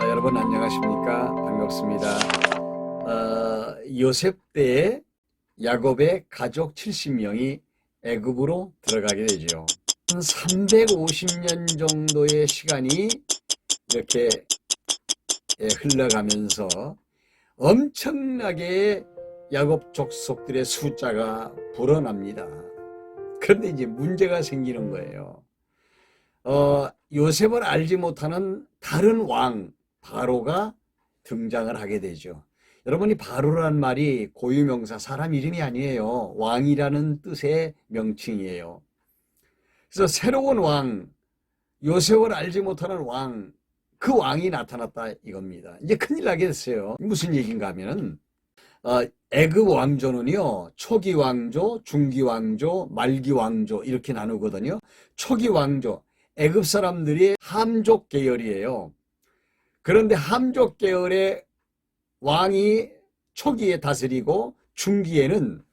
여러분 안녕하십니까? 반갑습니다. 요셉 때에 야곱의 가족 70명이 애굽으로 들어가게 되죠. 한 350년 정도의 시간이 이렇게 흘러가면서 엄청나게 야곱 족속들의 숫자가 불어납니다. 그런데 이제 문제가 생기는 거예요. 요셉을 알지 못하는 다른 왕 바로가 등장을 하게 되죠. 여러분이 바로란 말이 고유명사 사람 이름이 아니에요. 왕이라는 뜻의 명칭이에요. 그래서 새로운 왕, 요셉을 알지 못하는 왕, 그 왕이 나타났다 이겁니다. 이제 큰일 나게 됐어요. 무슨 얘기인가 하면은 애굽 왕조는요, 초기 왕조, 중기 왕조, 말기 왕조 이렇게 나누거든요. 초기 왕조, 애굽 사람들이 함족 계열이에요. 그런데 함족 계열의 왕이 초기에 다스리고 중기에는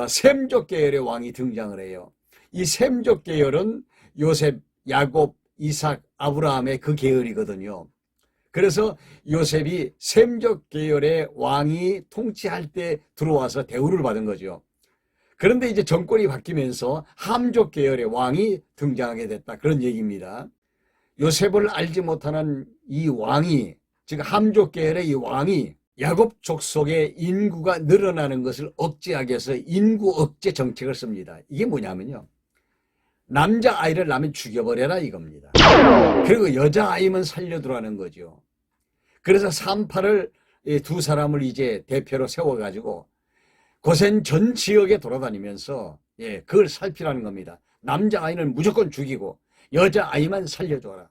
셈족 계열의 왕이 등장을 해요. 이 셈족 계열은 요셉, 야곱, 이삭, 아브라함의 그 계열이거든요. 그래서 요셉이 셈족 계열의 왕이 통치할 때 들어와서 대우를 받은 거죠. 그런데 이제 정권이 바뀌면서 함족 계열의 왕이 등장하게 됐다. 그런 얘기입니다. 요셉을 알지 못하는 이 왕이, 즉 함족 계열의 이 왕이 야곱 족속의 인구가 늘어나는 것을 억제하기 위해서 인구 억제 정책을 씁니다. 이게 뭐냐면요, 남자아이를 낳으면 죽여버려라 이겁니다. 그리고 여자아이만 살려두라는 거죠. 그래서 산파를 두 사람을 이제 대표로 세워가지고 고센 전 지역에 돌아다니면서 그걸 살피라는 겁니다. 남자아이는 무조건 죽이고 여자아이만 살려줘라.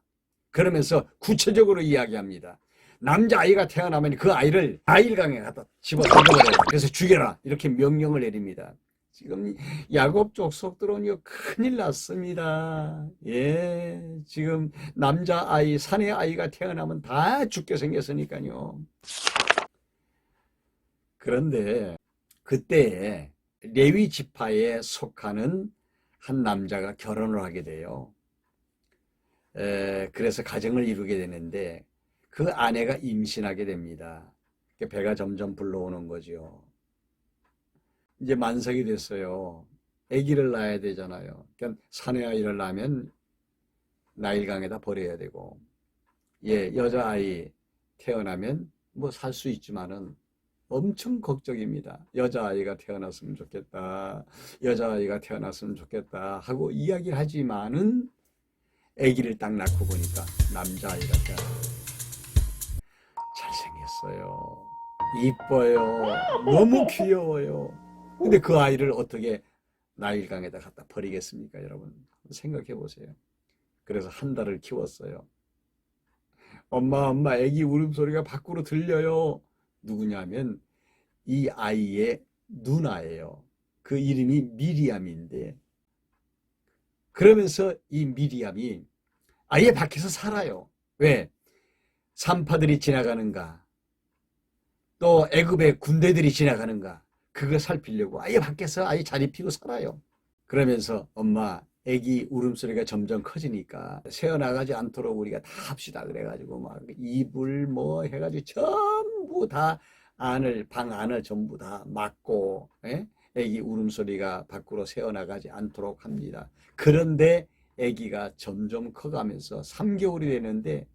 그러면서 구체적으로 이야기합니다. 남자아이가 태어나면 그 아이를 나일강에 갖다 집어 던져버려라. 그래서 죽여라. 이렇게 명령을 내립니다. 지금 야곱 족속들은요 큰일 났습니다. 지금 남자아이, 사내아이가 태어나면 다 죽게 생겼으니까요. 그런데 그때 레위 지파에 속하는 한 남자가 결혼을 하게 돼요. 그래서 가정을 이루게 되는데 그 아내가 임신하게 됩니다. 배가 점점 불러오는 거죠. 이제 만삭이 됐어요. 아기를 낳아야 되잖아요. 그러니까 사내아이를 낳으면 나일강에다 버려야 되고, 여자아이 태어나면 뭐 살 수 있지만은 엄청 걱정입니다. 여자아이가 태어났으면 좋겠다. 여자아이가 태어났으면 좋겠다. 하고 이야기를 하지만은 아기를 딱 낳고 보니까 남자아이가 태어났어요. 잘생겼어요. 이뻐요. 너무 귀여워요. 근데 그 아이를 어떻게 나일강에다 갖다 버리겠습니까, 여러분? 생각해 보세요. 그래서 한 달을 키웠어요. 엄마, 아기 울음소리가 밖으로 들려요. 누구냐면 이 아이의 누나예요. 그 이름이 미리암인데, 그러면서 이 미리암이 아예 밖에서 살아요. 왜? 산파들이 지나가는가, 또 애굽의 군대들이 지나가는가, 그거 살피려고 아예 밖에서 아예 자리 피고 살아요. 그러면서 엄마, 애기 울음소리가 점점 커지니까 새어나가지 않도록 우리가 다 합시다. 그래가지고 막 이불 뭐 해가지고 전부 다 방 안을 전부 다 막고, 애기 울음소리가 밖으로 새어나가지 않도록 합니다. 그런데 애기가 점점 커가면서 3개월이 되는데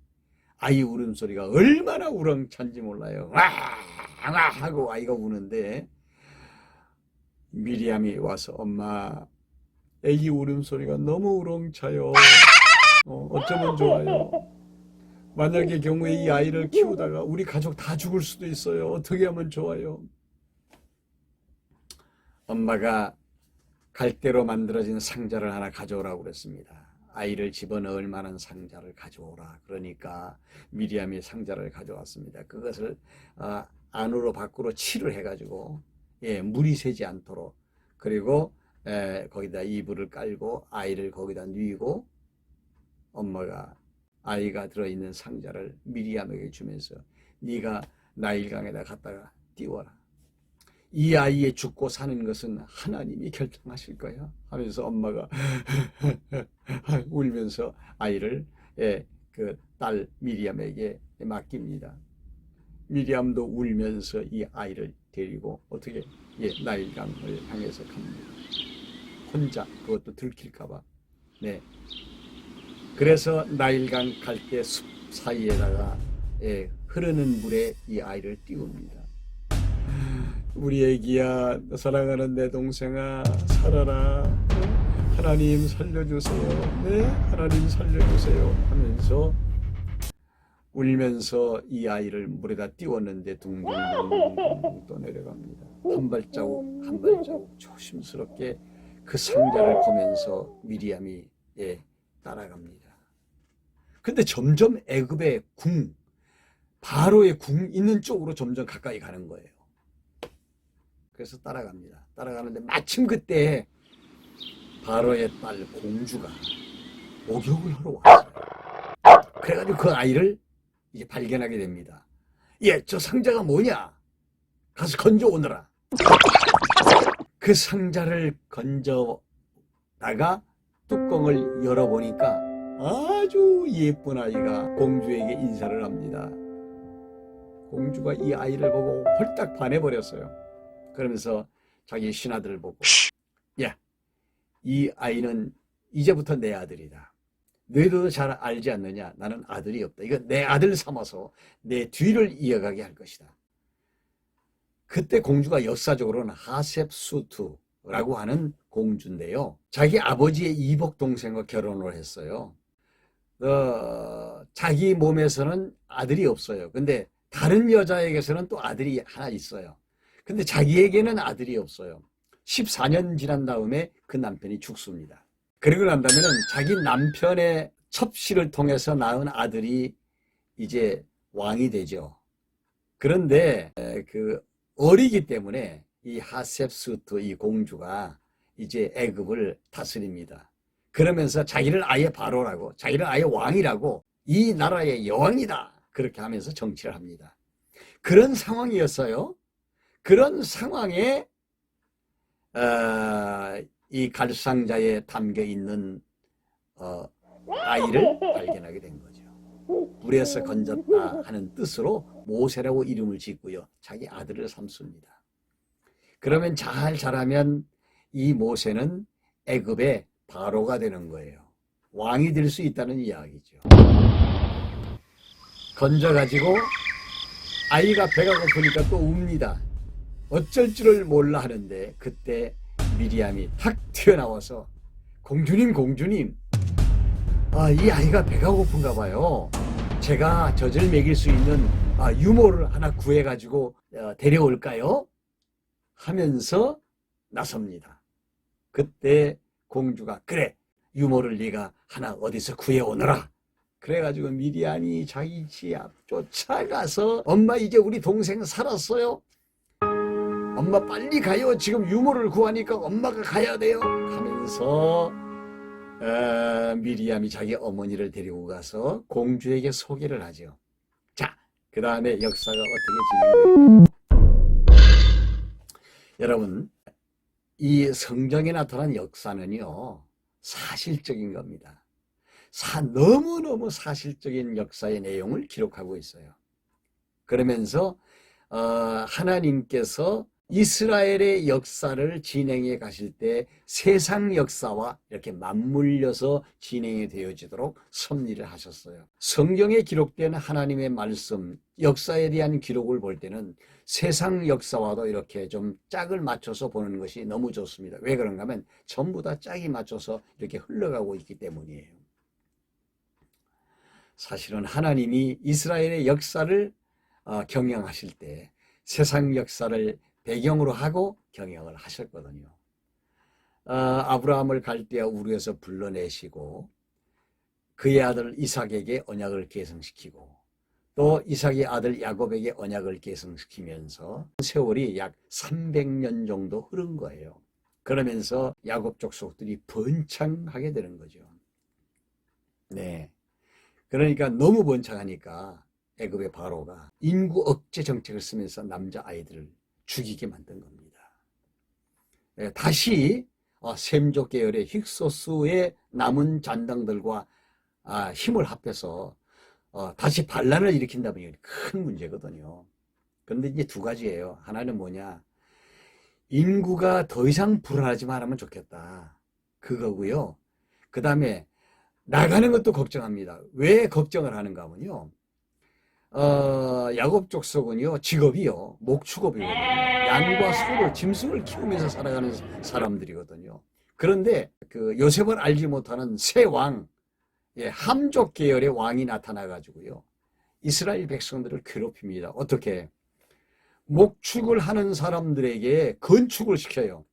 아이 울음소리가 얼마나 우렁찬지 몰라요. 와 하고 아이가 우는데 미리암이 와서 엄마, 애기 울음소리가 너무 우렁차요. 어쩌면 좋아요. 만약의 경우에 이 아이를 키우다가 우리 가족 다 죽을 수도 있어요. 어떻게 하면 좋아요? 엄마가 갈대로 만들어진 상자를 하나 가져오라고 그랬습니다. 아이를 집어넣을 만한 상자를 가져오라. 그러니까 미리암이 상자를 가져왔습니다. 그것을 안으로 밖으로 칠을 해가지고 물이 새지 않도록, 그리고 거기다 이불을 깔고 아이를 거기다 뉘고 엄마가 아이가 들어있는 상자를 미리암에게 주면서 네가 나일강에다 갖다가 띄워라. 이 아이의 죽고 사는 것은 하나님이 결정하실 거야 하면서 엄마가 울면서 아이를 그 딸 미리암에게 맡깁니다. 미리암도 울면서 이 아이를 데리고 어떻게 나일강을 향해서 갑니다. 혼자 그것도 들킬까봐. 네. 그래서 나일강 갈 때 숲 사이에다가 흐르는 물에 이 아이를 띄웁니다. 우리 애기야, 사랑하는 내 동생아, 살아라. 하나님 살려주세요. 네, 하나님 살려주세요. 하면서 울면서 이 아이를 물에다 띄웠는데 둥둥둥둥 또 내려갑니다. 한 발자국 한 발자국 조심스럽게 그 상자를 보면서 미리암이 따라갑니다. 근데 점점 애굽의 궁, 바로의 궁 있는 쪽으로 점점 가까이 가는 거예요. 그래서 따라갑니다. 따라가는데 마침 그때 바로의 딸 공주가 목욕을 하러 왔어요. 그래가지고 그 아이를 이제 발견하게 됩니다. 저 상자가 뭐냐? 가서 건져 오너라. 그 상자를 건져다가 뚜껑을 열어보니까 아주 예쁜 아이가 공주에게 인사를 합니다. 공주가 이 아이를 보고 홀딱 반해버렸어요. 그러면서 자기 신하들을 보고, 이 아이는 이제부터 내 아들이다. 너희도 잘 알지 않느냐? 나는 아들이 없다. 이거 내 아들 삼아서 내 뒤를 이어가게 할 것이다. 그때 공주가 역사적으로는 하셉수트라고 하는 공주인데요. 자기 아버지의 이복 동생과 결혼을 했어요. 자기 몸에서는 아들이 없어요. 근데 다른 여자에게서는 또 아들이 하나 있어요. 근데 자기에게는 아들이 없어요. 14년 지난 다음에 그 남편이 죽습니다. 그리고 난 다음에는 자기 남편의 첩시를 통해서 낳은 아들이 이제 왕이 되죠. 그런데 그 어리기 때문에 이 하셉수트 이 공주가 이제 애굽을 다스립니다. 그러면서 자기를 아예 바로라고, 자기를 아예 왕이라고, 이 나라의 여왕이다 그렇게 하면서 정치를 합니다. 그런 상황이었어요. 그런 상황에 이 갈상자에 담겨 있는 아이를 발견하게 된 거죠. 물에서 건졌다 하는 뜻으로 모세라고 이름을 짓고요. 자기 아들을 삼습니다. 그러면 잘 자라면 이 모세는 애굽의 바로가 되는 거예요. 왕이 될 수 있다는 이야기죠. 건져가지고 아이가 배가 고프니까 또 웁니다. 어쩔 줄을 몰라 하는데 그때 미리암이 탁 튀어나와서 공주님, 이 아이가 배가 고픈가 봐요. 제가 젖을 먹일 수 있는 유모를 하나 구해가지고 데려올까요? 하면서 나섭니다. 그때 공주가 그래, 유모를 네가 하나 어디서 구해오너라. 그래가지고 미리암이 자기 집 앞 쫓아가서 엄마 이제 우리 동생 살았어요. 엄마 빨리 가요. 지금 유모를 구하니까 엄마가 가야 돼요. 하면서 미리암이 자기 어머니를 데리고 가서 공주에게 소개를 하죠. 자, 그 다음에 역사가 어떻게 진행돼요? 여러분, 이 성경에 나타난 역사는요, 사실적인 겁니다. 너무너무 사실적인 역사의 내용을 기록하고 있어요. 그러면서 하나님께서 이스라엘의 역사를 진행해 가실 때 세상 역사와 이렇게 맞물려서 진행이 되어지도록 섭리를 하셨어요. 성경에 기록된 하나님의 말씀, 역사에 대한 기록을 볼 때는 세상 역사와도 이렇게 좀 짝을 맞춰서 보는 것이 너무 좋습니다. 왜 그런가 하면 전부 다 짝이 맞춰서 이렇게 흘러가고 있기 때문이에요. 사실은 하나님이 이스라엘의 역사를 경영하실 때 세상 역사를 배경으로 하고 경영을 하셨거든요. 아브라함을 갈대아 우르에서 불러내시고 그의 아들 이삭에게 언약을 계승시키고 또 이삭의 아들 야곱에게 언약을 계승시키면서 세월이 약 300년 정도 흐른 거예요. 그러면서 야곱 족속들이 번창하게 되는 거죠. 네. 그러니까 너무 번창하니까 애굽의 바로가 인구 억제 정책을 쓰면서 남자 아이들을 죽이게 만든 겁니다. 다시 셈족 계열의 힉소스의 남은 잔당들과 힘을 합해서 다시 반란을 일으킨다면 이건 큰 문제거든요. 그런데 이제 두 가지예요. 하나는 뭐냐, 인구가 더 이상 불안하지 말으면 좋겠다, 그거고요. 그 다음에 나가는 것도 걱정합니다. 왜 걱정을 하는가 하면요, 야곱 족속은요, 직업이요, 목축업이거든요. 양과 소를, 짐승을 키우면서 살아가는 사람들이거든요. 그런데 그 요셉을 알지 못하는 새 왕, 함족 계열의 왕이 나타나가지고요, 이스라엘 백성들을 괴롭힙니다. 어떻게? 목축을 하는 사람들에게 건축을 시켜요.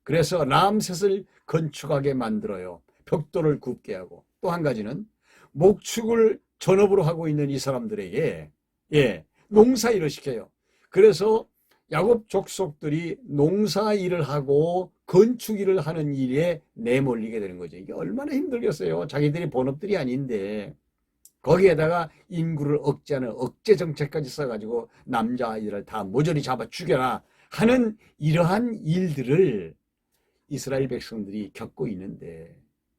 그래서 람셋을 건축하게 만들어요. 벽돌을 굽게 하고. 또 한 가지는 목축을 전업으로 하고 있는 이 사람들에게 농사일을 시켜요. 그래서 야곱 족속들이 농사일을 하고 건축일을 하는 일에 내몰리게 되는 거죠. 이게 얼마나 힘들겠어요. 자기들이 본업들이 아닌데. 거기에다가 인구를 억제하는 억제 정책까지 써가지고 남자아이들을 다 모조리 잡아 죽여라 하는 이러한 일들을 이스라엘 백성들이 겪고 있는데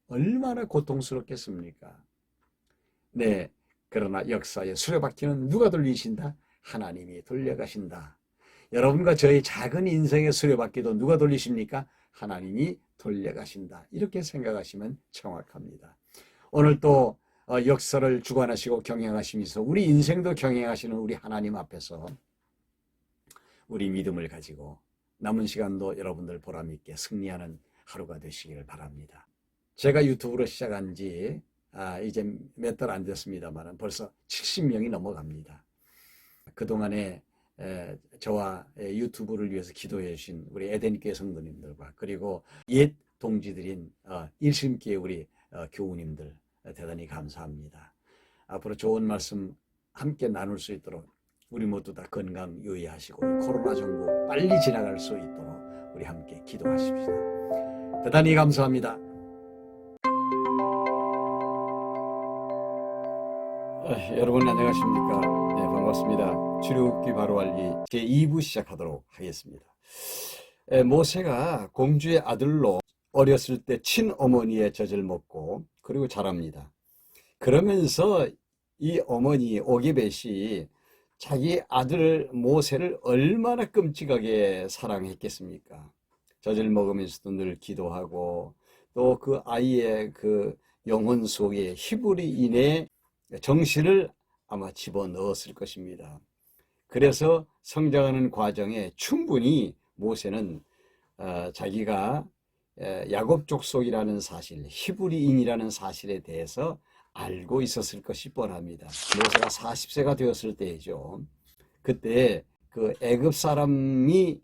얼마나 고통스럽겠습니까? 네, 그러나 역사의 수레바퀴는 누가 돌리신다? 하나님이 돌려가신다. 여러분과 저의 작은 인생의 수레바퀴도 누가 돌리십니까? 하나님이 돌려가신다. 이렇게 생각하시면 정확합니다. 오늘 또 역사를 주관하시고 경영하시면서 우리 인생도 경영하시는 우리 하나님 앞에서 우리 믿음을 가지고 남은 시간도 여러분들 보람있게 승리하는 하루가 되시기를 바랍니다. 제가 유튜브로 시작한 지 이제 몇 달 안 됐습니다만 벌써 70명이 넘어갑니다. 그동안에 저와 유튜브를 위해서 기도해 주신 우리 에덴교회 성도님들과 그리고 옛 동지들인 일심교회 우리 교우님들 대단히 감사합니다. 앞으로 좋은 말씀 함께 나눌 수 있도록 우리 모두 다 건강 유의하시고 코로나 정부 빨리 지나갈 수 있도록 우리 함께 기도하십시다. 대단히 감사합니다. 여러분 안녕하십니까? 네, 반갑습니다. 출애굽기 바로 알기 제2부 시작하도록 하겠습니다. 모세가 공주의 아들로 어렸을 때 친어머니의 젖을 먹고 그리고 자랍니다. 그러면서 이 어머니 오게벳이 자기 아들 모세를 얼마나 끔찍하게 사랑했겠습니까? 젖을 먹으면서도 늘 기도하고 또 그 아이의 그 영혼 속에 히브리인의 정신을 아마 집어넣었을 것입니다. 그래서 성장하는 과정에 충분히 모세는 자기가 야곱 족속이라는 사실, 히브리인이라는 사실에 대해서 알고 있었을 것이 뻔합니다. 모세가 40세가 되었을 때이죠. 그때 그 애굽 사람이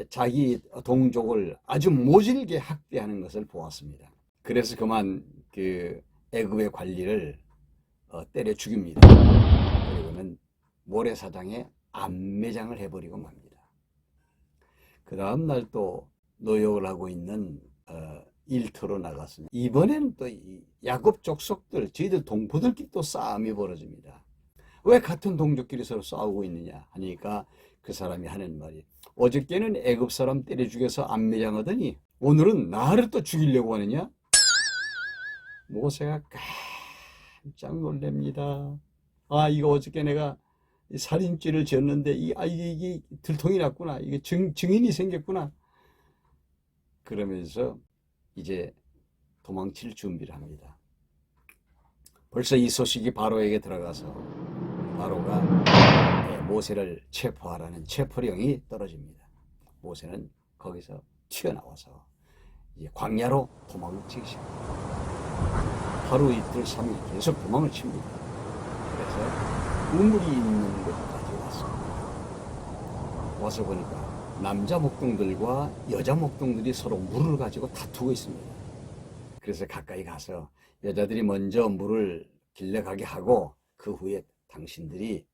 자기 동족을 아주 모질게 학대하는 것을 보았습니다. 그래서 그만 그 애굽의 관리를 때려 죽입니다. 그리고는 모래사장에 안매장을 해버리고 맙니다. 그 다음 날 또 노역을 하고 있는 일터로 나갔습니다. 이번에는 또 야곱 족속들, 저희들 동포들끼리 또 싸움이 벌어집니다. 왜 같은 동족끼리 서로 싸우고 있느냐 하니까 그 사람이 하는 말이, 어저께는 애굽 사람 때려 죽여서 안매장하더니 오늘은 나를 또 죽이려고 하느냐? 모세가 깜짝 놀랍니다. 이거 어저께 내가 살인죄를 지었는데 이게 들통이 났구나. 이게 증인이 생겼구나. 그러면서 이제 도망칠 준비를 합니다. 벌써 이 소식이 바로에게 들어가서 바로가 모세를 체포하라는 체포령이 떨어집니다. 모세는 거기서 튀어나와서 이제 광야로 도망을 치기 시작합니다. 하루 이틀 3일 계속 도망을 칩니다. 그래서 우물이 있는 곳까지 왔습니다. 와서 보니까 남자 목동들과 여자 목동들이 서로 물을 가지고 다투고 있습니다. 그래서 가까이 가서 여자들이 먼저 물을 길러가게 하고 그 후에 당신들이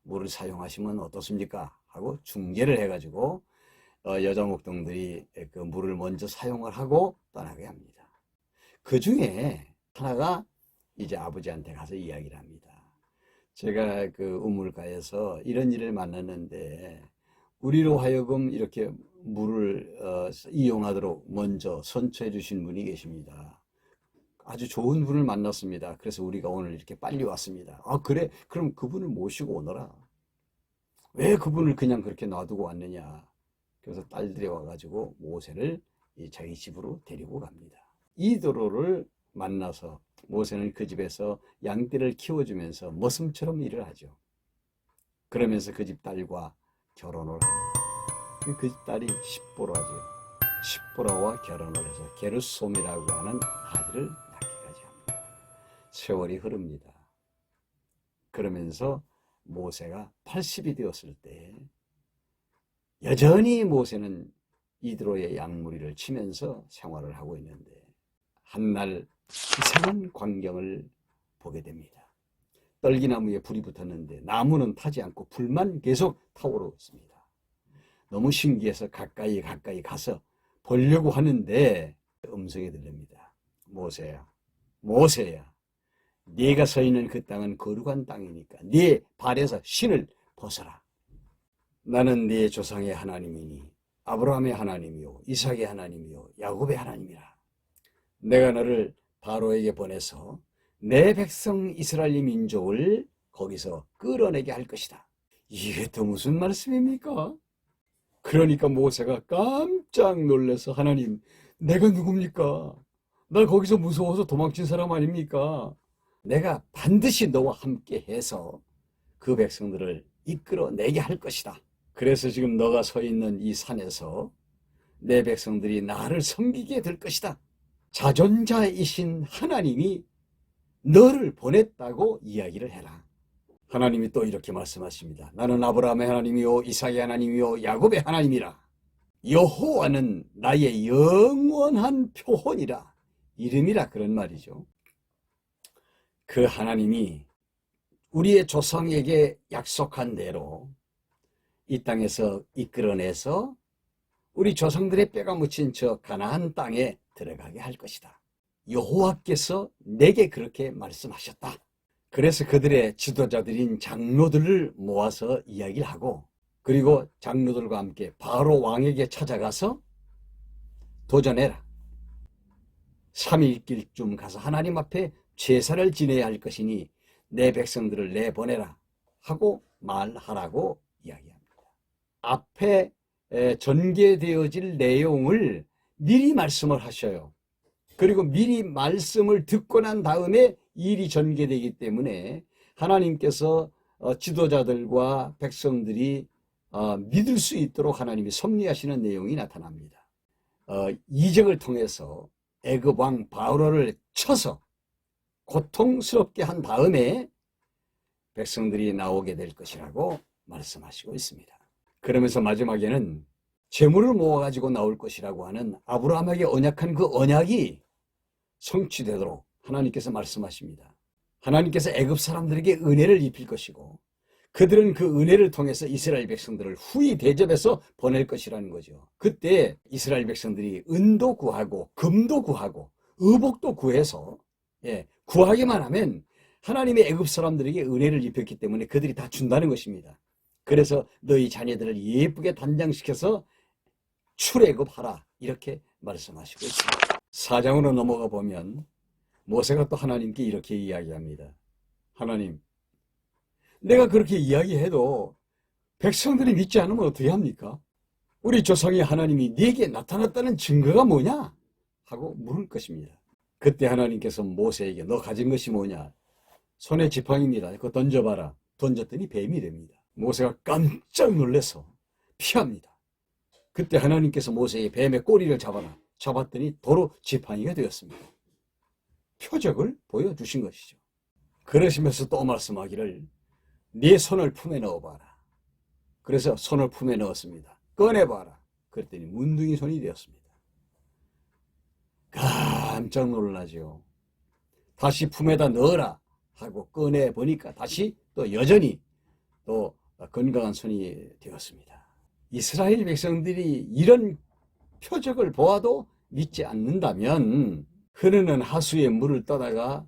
물을 사용하시면 어떻습니까? 하고 중재를 해가지고 여자 목동들이 그 물을 먼저 사용을 하고 떠나게 합니다. 그 중에 하나가 이제 아버지한테 가서 이야기를 합니다. 제가 그 우물가에서 이런 일을 만났는데 우리로 하여금 이렇게 물을 이용하도록 먼저 선처해 주신 분이 계십니다. 아주 좋은 분을 만났습니다. 그래서 우리가 오늘 이렇게 빨리 왔습니다. 아, 그래? 그럼 그분을 모시고 오너라. 왜 그분을 그냥 그렇게 놔두고 왔느냐? 그래서 딸들이 와가지고 모세를 자기 집으로 데리고 갑니다. 이드로를 만나서 모세는 그 집에서 양떼를 키워주면서 머슴처럼 일을 하죠. 그러면서 그 집 딸과 결혼을 합니다. 그 집 딸이 십보라죠. 십보라와 결혼을 해서 게르솜이라고 하는 아들을 낳기까지 합니다. 세월이 흐릅니다. 그러면서 모세가 80이 되었을 때 여전히 모세는 이드로의 양무리를 치면서 생활을 하고 있는데 한날 이상한 광경을 보게 됩니다. 떨기나무에 불이 붙었는데 나무는 타지 않고 불만 계속 타오르고 있습니다. 너무 신기해서 가까이 가서 보려고 하는데 음성이 들립니다. 모세야, 모세야, 네가 서 있는 그 땅은 거룩한 땅이니까 네 발에서 신을 벗어라. 나는 네 조상의 하나님이니 아브라함의 하나님이요 이삭의 하나님이요 야곱의 하나님이라. 내가 너를 바로에게 보내서 내 백성 이스라엘 민족을 거기서 끌어내게 할 것이다. 이게 또 무슨 말씀입니까? 그러니까 모세가 깜짝 놀라서 하나님, 내가 누굽니까? 나 거기서 무서워서 도망친 사람 아닙니까? 내가 반드시 너와 함께 해서 그 백성들을 이끌어내게 할 것이다. 그래서 지금 너가 서 있는 이 산에서 내 백성들이 나를 섬기게 될 것이다. 자존자이신 하나님이 너를 보냈다고 이야기를 해라. 하나님이 또 이렇게 말씀하십니다. 나는 아브라함의 하나님이요 이삭의 하나님이요 야곱의 하나님이라. 여호와는 나의 영원한 표혼이라. 이름이라 그런 말이죠. 그 하나님이 우리의 조상에게 약속한 대로 이 땅에서 이끌어내서 우리 조상들의 뼈가 묻힌 저 가나안 땅에 들어가게 할 것이다. 여호와께서 내게 그렇게 말씀하셨다. 그래서 그들의 지도자들인 장로들을 모아서 이야기를 하고 그리고 장로들과 함께 바로 왕에게 찾아가서 도전해라. 3일길쯤 가서 하나님 앞에 제사를 지내야 할 것이니 내 백성들을 내보내라 하고 말하라고 이야기합니다. 앞에 전개되어질 내용을 미리 말씀을 하셔요. 그리고 미리 말씀을 듣고 난 다음에 일이 전개되기 때문에 하나님께서 지도자들과 백성들이 믿을 수 있도록 하나님이 섭리하시는 내용이 나타납니다. 이적을 통해서 애굽 왕 바로를 쳐서 고통스럽게 한 다음에 백성들이 나오게 될 것이라고 말씀하시고 있습니다. 그러면서 마지막에는 재물을 모아가지고 나올 것이라고 하는 아브라함에게 언약한 그 언약이 성취되도록 하나님께서 말씀하십니다. 하나님께서 애굽 사람들에게 은혜를 입힐 것이고 그들은 그 은혜를 통해서 이스라엘 백성들을 후히 대접해서 보낼 것이라는 거죠. 그때 이스라엘 백성들이 은도 구하고 금도 구하고 의복도 구해서 구하기만 하면 하나님의 애굽 사람들에게 은혜를 입혔기 때문에 그들이 다 준다는 것입니다. 그래서 너희 자녀들을 예쁘게 단장시켜서 출애굽하라 이렇게 말씀하시고 있습니다. 4장으로 넘어가 보면 모세가 또 하나님께 이렇게 이야기합니다. 하나님, 내가 그렇게 이야기해도 백성들이 믿지 않으면 어떻게 합니까? 우리 조상의 하나님이 네게 나타났다는 증거가 뭐냐? 하고 물을 것입니다. 그때 하나님께서 모세에게 너 가진 것이 뭐냐? 손에 지팡이입니다. 그거 던져봐라. 던졌더니 뱀이 됩니다. 모세가 깜짝 놀라서 피합니다. 그때 하나님께서 모세에게 뱀의 꼬리를 잡았더니 도로 지팡이가 되었습니다. 표적을 보여주신 것이죠. 그러시면서 또 말씀하기를 네 손을 품에 넣어봐라. 그래서 손을 품에 넣었습니다. 꺼내봐라. 그랬더니 문둥이 손이 되었습니다. 깜짝 놀라죠. 다시 품에다 넣어라 하고 꺼내보니까 다시 또 여전히 또 건강한 손이 되었습니다. 이스라엘 백성들이 이런 표적을 보아도 믿지 않는다면 흐르는 하수의 물을 떠다가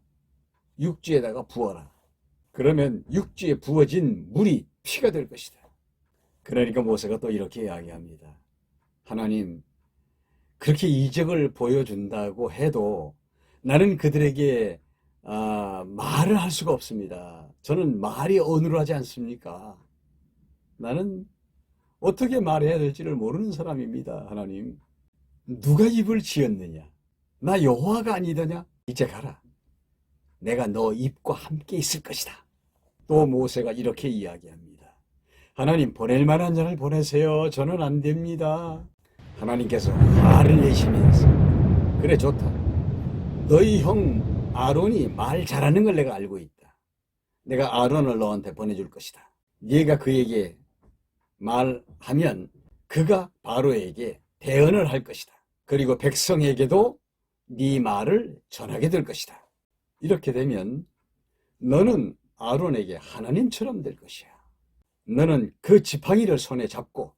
육지에다가 부어라. 그러면 육지에 부어진 물이 피가 될 것이다. 그러니까 모세가 또 이렇게 이야기합니다. 하나님, 그렇게 이적을 보여준다고 해도 나는 그들에게 말을 할 수가 없습니다. 저는 말이 어눌하지 않습니까? 나는 어떻게 말해야 될지를 모르는 사람입니다. 하나님, 누가 입을 지었느냐? 나 여호와가 아니더냐? 이제 가라. 내가 너 입과 함께 있을 것이다. 또 모세가 이렇게 이야기합니다. 하나님, 보낼 만한 자를 보내세요. 저는 안 됩니다. 하나님께서 화를 내시면서, 그래, 좋다. 너희 형 아론이 말 잘하는 걸 내가 알고 있다. 내가 아론을 너한테 보내줄 것이다. 네가 그에게 말하면 그가 바로에게 대언을 할 것이다. 그리고 백성에게도 네 말을 전하게 될 것이다. 이렇게 되면 너는 아론에게 하나님처럼 될 것이야. 너는 그 지팡이를 손에 잡고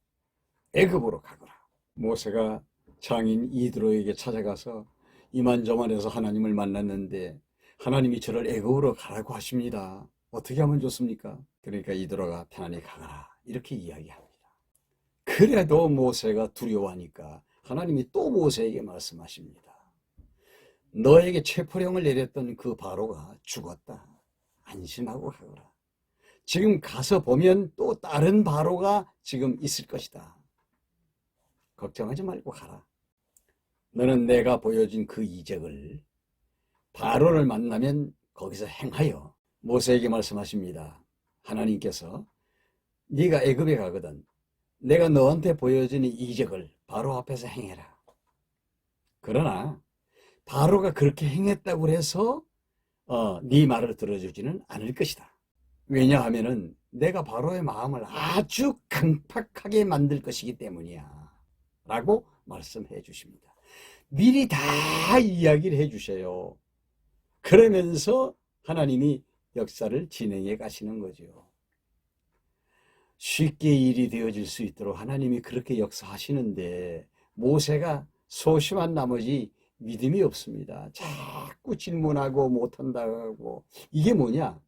애굽으로 가거라. 모세가 장인 이드로에게 찾아가서 이만저만해서 하나님을 만났는데 하나님이 저를 애굽으로 가라고 하십니다. 어떻게 하면 좋습니까? 그러니까 이드로가 편안히 가거라. 이렇게 이야기합니다. 그래도 모세가 두려워하니까 하나님이 또 모세에게 말씀하십니다. 너에게 체포령을 내렸던 그 바로가 죽었다. 안심하고 가거라. 지금 가서 보면 또 다른 바로가 지금 있을 것이다. 걱정하지 말고 가라. 너는 내가 보여준 그 이적을 바로를 만나면 거기서 행하여 모세에게 말씀하십니다. 하나님께서 네가 애굽에 가거든 내가 너한테 보여준 이적을 바로 앞에서 행해라. 그러나 바로가 그렇게 행했다고 해서 네 말을 들어주지는 않을 것이다. 왜냐하면은 내가 바로의 마음을 아주 강팍하게 만들 것이기 때문이야. 라고 말씀해 주십니다. 미리 다 이야기를 해 주셔요. 그러면서 하나님이 역사를 진행해 가시는 거죠. 쉽게 일이 되어질 수 있도록 하나님이 그렇게 역사하시는데 모세가 소심한 나머지 믿음이 없습니다. 자꾸 질문하고 못한다고. 이게 뭐냐?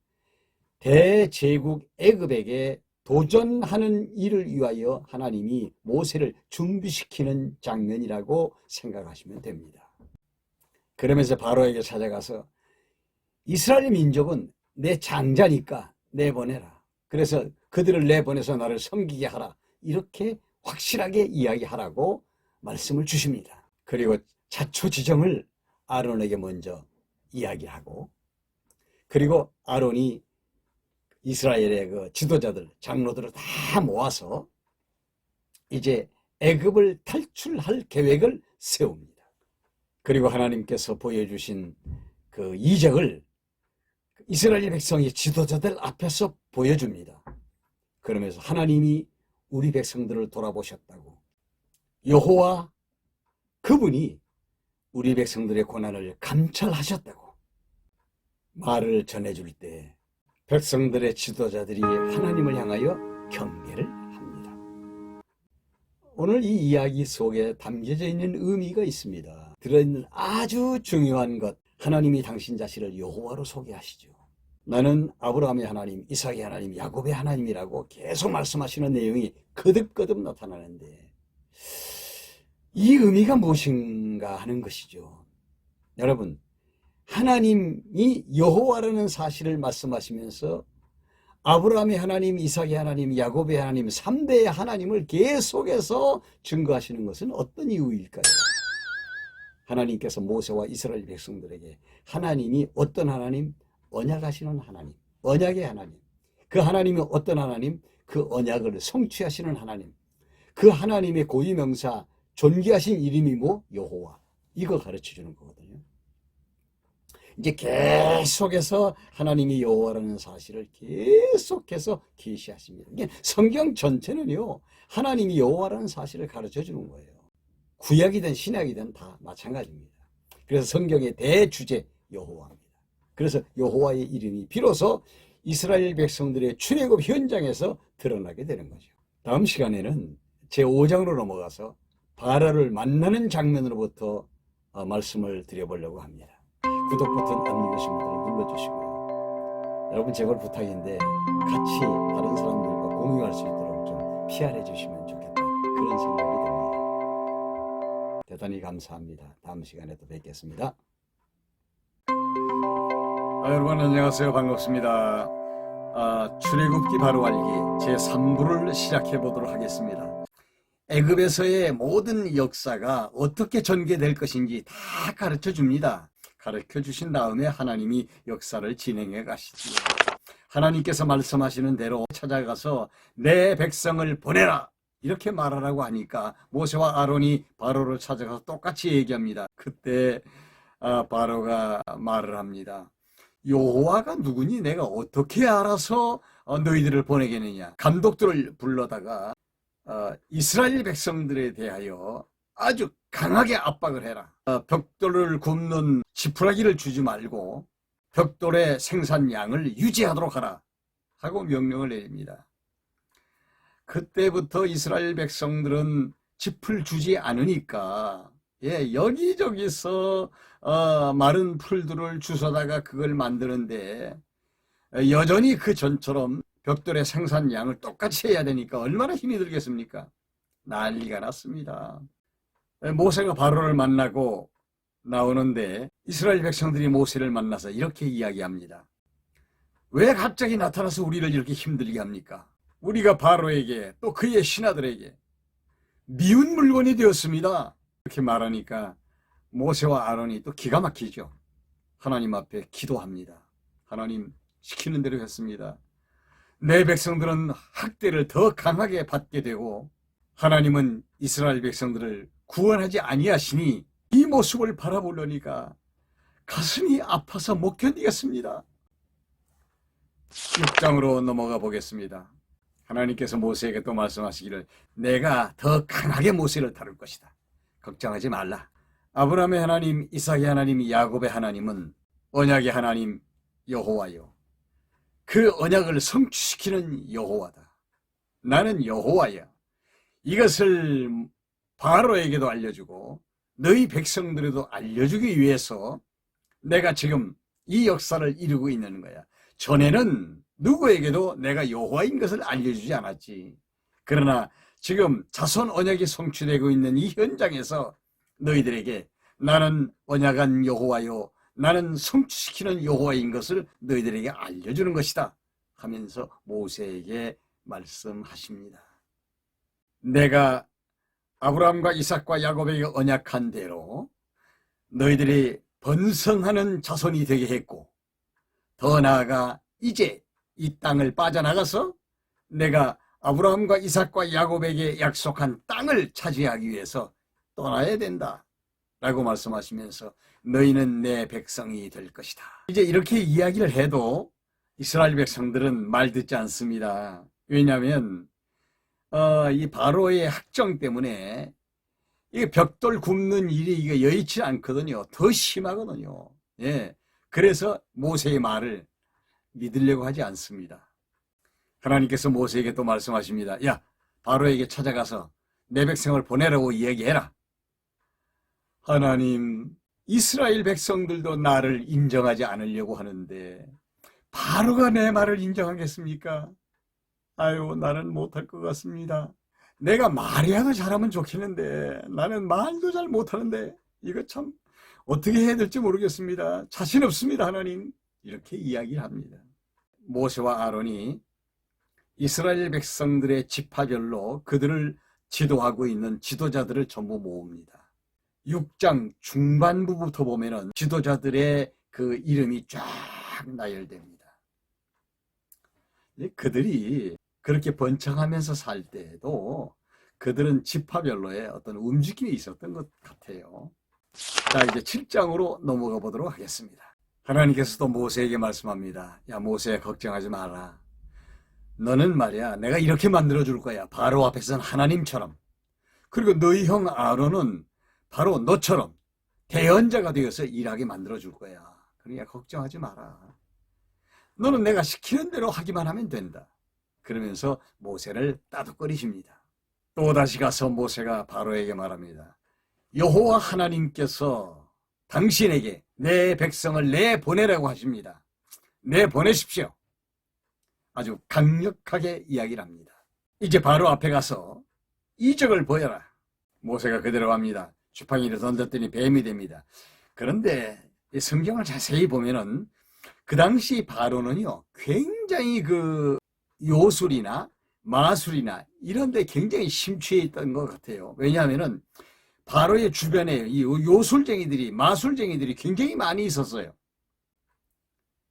대제국 애굽에게 도전하는 일을 위하여 하나님이 모세를 준비시키는 장면이라고 생각하시면 됩니다. 그러면서 바로에게 찾아가서 이스라엘 민족은 내 장자니까 내보내라. 그래서 그들을 내보내서 나를 섬기게 하라. 이렇게 확실하게 이야기하라고 말씀을 주십니다. 그리고 자초지정을 아론에게 먼저 이야기하고 그리고 아론이 이스라엘의 그 지도자들, 장로들을 다 모아서 이제 애굽을 탈출할 계획을 세웁니다. 그리고 하나님께서 보여주신 그 이적을 이스라엘 백성의 지도자들 앞에서 보여줍니다. 그러면서 하나님이 우리 백성들을 돌아보셨다고, 여호와 그분이 우리 백성들의 고난을 감찰하셨다고 말을 전해줄 때 백성들의 지도자들이 하나님을 향하여 경배를 합니다. 오늘 이 이야기 속에 담겨져 있는 의미가 있습니다. 들어있는 아주 중요한 것, 하나님이 당신 자신을 여호와로 소개하시죠. 나는 아브라함의 하나님, 이삭의 하나님, 야곱의 하나님이라고 계속 말씀하시는 내용이 거듭거듭 나타나는데 이 의미가 무엇인가 하는 것이죠. 여러분, 하나님이 여호와라는 사실을 말씀하시면서 아브라함의 하나님, 이삭의 하나님, 야곱의 하나님, 3대의 하나님을 계속해서 증거하시는 것은 어떤 이유일까요? 하나님께서 모세와 이스라엘 백성들에게 하나님이 어떤 하나님? 언약하시는 하나님, 언약의 하나님. 그 하나님이 어떤 하나님? 그 언약을 성취하시는 하나님. 그 하나님의 고유명사, 존귀하신 이름이 뭐? 여호와. 이거 가르쳐주는 거거든요. 이제 계속해서 하나님이 여호와라는 사실을 계속해서 계시하십니다. 성경 전체는요, 하나님이 여호와라는 사실을 가르쳐주는 거예요. 구약이든 신약이든 다 마찬가지입니다. 그래서 성경의 대주제 여호와입니다. 그래서 여호와의 이름이 비로소 이스라엘 백성들의 출애굽 현장에서 드러나게 되는 거죠. 다음 시간에는 제5장으로 넘어가서 바라를 만나는 장면으로부터 말씀을 드려보려고 합니다. 구독 버튼 안 누르신 분들 눌러주시고요. 여러분 제발 부탁인데 같이 다른 사람들과 공유할 수 있도록 좀 피하래 주시면 좋겠다. 그런 생각이 듭니다. 대단히 감사합니다. 다음 시간에 또 뵙겠습니다. 여러분 안녕하세요. 반갑습니다. 출애굽기 바로 알기 제3부를 시작해 보도록 하겠습니다. 애굽에서의 모든 역사가 어떻게 전개될 것인지 다 가르쳐 줍니다. 가르쳐 주신 다음에 하나님이 역사를 진행해 가시지요. 하나님께서 말씀하시는 대로 찾아가서 내 백성을 보내라 이렇게 말하라고 하니까 모세와 아론이 바로를 찾아가서 똑같이 얘기합니다. 그때 바로가 말을 합니다. 여호와가 누구니 내가 어떻게 알아서 너희들을 보내겠느냐. 감독들을 불러다가 이스라엘 백성들에 대하여 아주 강하게 압박을 해라. 벽돌을 굽는 지푸라기를 주지 말고 벽돌의 생산량을 유지하도록 하라 하고 명령을 내립니다. 그때부터 이스라엘 백성들은 짚을 주지 않으니까 여기저기서 마른 풀들을 주워다가 그걸 만드는데 여전히 그 전처럼 벽돌의 생산량을 똑같이 해야 되니까 얼마나 힘이 들겠습니까? 난리가 났습니다. 모세가 바로를 만나고 나오는데 이스라엘 백성들이 모세를 만나서 이렇게 이야기합니다. 왜 갑자기 나타나서 우리를 이렇게 힘들게 합니까? 우리가 바로에게 또 그의 신하들에게 미운 물건이 되었습니다. 이렇게 말하니까 모세와 아론이 또 기가 막히죠. 하나님 앞에 기도합니다. 하나님 시키는 대로 했습니다. 내 백성들은 학대를 더 강하게 받게 되고 하나님은 이스라엘 백성들을 구원하지 아니하시니 이 모습을 바라보려니까 가슴이 아파서 못 견디겠습니다. 6장으로 넘어가 보겠습니다. 하나님께서 모세에게 또 말씀하시기를 내가 더 강하게 모세를 다룰 것이다. 걱정하지 말라. 아브라함의 하나님, 이삭의 하나님, 야곱의 하나님은 언약의 하나님 여호와요. 그 언약을 성취시키는 여호와다. 나는 여호와야. 이것을 바로에게도 알려주고 너희 백성들에도 알려주기 위해서 내가 지금 이 역사를 이루고 있는 거야. 전에는 누구에게도 내가 여호와인 것을 알려주지 않았지. 그러나 지금 자손 언약이 성취되고 있는 이 현장에서 너희들에게 나는 언약한 여호와요. 나는 성취시키는 여호와인 것을 너희들에게 알려주는 것이다 하면서 모세에게 말씀하십니다. 내가 아브라함과 이삭과 야곱에게 언약한 대로 너희들이 번성하는 자손이 되게 했고 더 나아가 이제 이 땅을 빠져나가서 내가 아브라함과 이삭과 야곱에게 약속한 땅을 차지하기 위해서 떠나야 된다 라고 말씀하시면서 너희는 내 백성이 될 것이다. 이제 이렇게 이야기를 해도 이스라엘 백성들은 말 듣지 않습니다. 왜냐하면 이 바로의 학정 때문에 이 벽돌 굽는 일이 이게 여의치 않거든요. 더 심하거든요. 그래서 모세의 말을 믿으려고 하지 않습니다. 하나님께서 모세에게 또 말씀하십니다. 야, 바로에게 찾아가서 내 백성을 보내라고 이야기해라. 하나님, 이스라엘 백성들도 나를 인정하지 않으려고 하는데 바로가 내 말을 인정하겠습니까? 아유, 나는 못할 것 같습니다. 내가 말이라도 잘하면 좋겠는데 나는 말도 잘 못하는데 이거 참 어떻게 해야 될지 모르겠습니다. 자신 없습니다, 하나님. 이렇게 이야기를 합니다. 모세와 아론이 이스라엘 백성들의 지파별로 그들을 지도하고 있는 지도자들을 전부 모읍니다. 6장 중반부부터 보면은 지도자들의 그 이름이 쫙 나열됩니다. 그들이 그렇게 번창하면서 살 때에도 그들은 지파별로의 어떤 움직임이 있었던 것 같아요. 자, 이제 7장으로 넘어가 보도록 하겠습니다. 하나님께서도 모세에게 말씀합니다. 야, 모세 걱정하지 마라. 너는 말이야, 내가 이렇게 만들어 줄 거야. 바로 앞에서는 하나님처럼. 그리고 너희 형 아론은 바로 너처럼 대언자가 되어서 일하게 만들어 줄 거야. 그러니까 걱정하지 마라. 너는 내가 시키는 대로 하기만 하면 된다. 그러면서 모세를 따뜻거리십니다. 또다시 가서 모세가 바로에게 말합니다. 여호와 하나님께서 당신에게 내 백성을 내보내라고 하십니다. 내보내십시오. 아주 강력하게 이야기를 합니다. 이제 바로 앞에 가서 이적을 보여라. 모세가 그대로 합니다. 지팡이를 던졌더니 뱀이 됩니다. 그런데 이 성경을 자세히 보면은 그 당시 바로는요, 굉장히 그 요술이나 마술이나 이런 데 굉장히 심취해 있던 것 같아요. 왜냐하면은 바로의 주변에 이 요술쟁이들이, 마술쟁이들이 굉장히 많이 있었어요.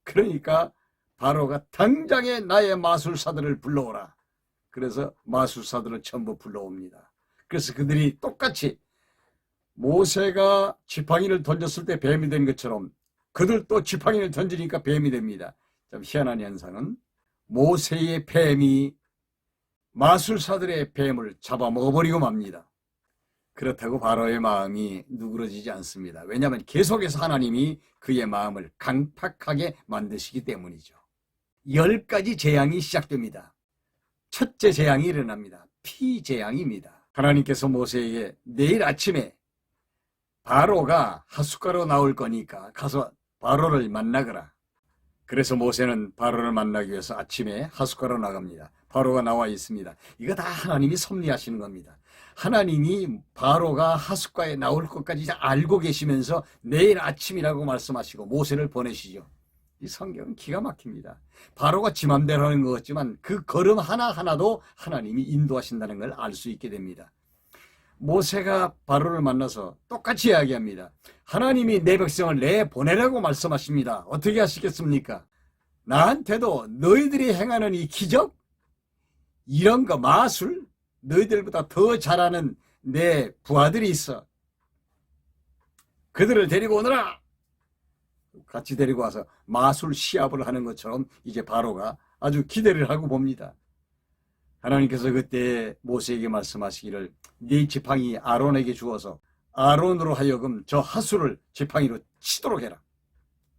그러니까 바로가 당장에 나의 마술사들을 불러오라. 그래서 마술사들을 전부 불러옵니다. 그래서 그들이 똑같이 모세가 지팡이를 던졌을 때 뱀이 된 것처럼 그들 또 지팡이를 던지니까 뱀이 됩니다. 좀 희한한 현상은 모세의 뱀이 마술사들의 뱀을 잡아먹어버리고 맙니다. 그렇다고 바로의 마음이 누그러지지 않습니다. 왜냐하면 계속해서 하나님이 그의 마음을 강팍하게 만드시기 때문이죠. 10가지 재앙이 시작됩니다. 첫째 재앙이 일어납니다. 피재앙입니다. 하나님께서 모세에게 내일 아침에 바로가 하숫가로 나올 거니까 가서 바로를 만나거라. 그래서 모세는 바로를 만나기 위해서 아침에 하숫가로 나갑니다. 바로가 나와 있습니다. 이거 다 하나님이 섭리하시는 겁니다. 하나님이 바로가 하숫가에 나올 것까지 알고 계시면서 내일 아침이라고 말씀하시고 모세를 보내시죠. 이 성경은 기가 막힙니다. 바로가 지 맘대로 하는 것 같지만 그 걸음 하나하나도 하나님이 인도하신다는 걸 알 수 있게 됩니다. 모세가 바로를 만나서 똑같이 이야기합니다. 하나님이 내 백성을 내보내라고 말씀하십니다. 어떻게 하시겠습니까? 나한테도 너희들이 행하는 이 기적, 이런 거 마술, 너희들보다 더 잘하는 내 부하들이 있어. 그들을 데리고 오너라. 같이 데리고 와서 마술 시합을 하는 것처럼 이제 바로가 아주 기대를 하고 봅니다. 하나님께서 그때 모세에게 말씀하시기를 네 지팡이 아론에게 주어서 아론으로 하여금 저 하수를 지팡이로 치도록 해라.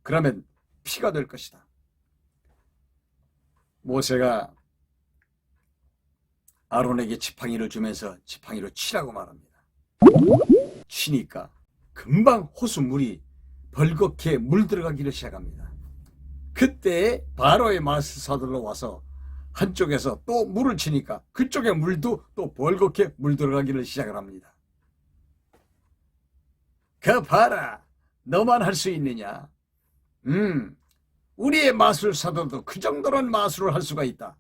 그러면 피가 될 것이다. 모세가 아론에게 지팡이를 주면서 지팡이로 치라고 말합니다. 치니까 금방 호수물이 벌겋게 물들어가기를 시작합니다. 그때 바로의 마술사들로 와서 한쪽에서 또 물을 치니까 그쪽의 물도 또 벌겋게 물들어가기를 시작을 합니다. 그 봐라, 너만 할 수 있느냐? 우리의 마술사들도 그 정도는 마술을 할 수가 있다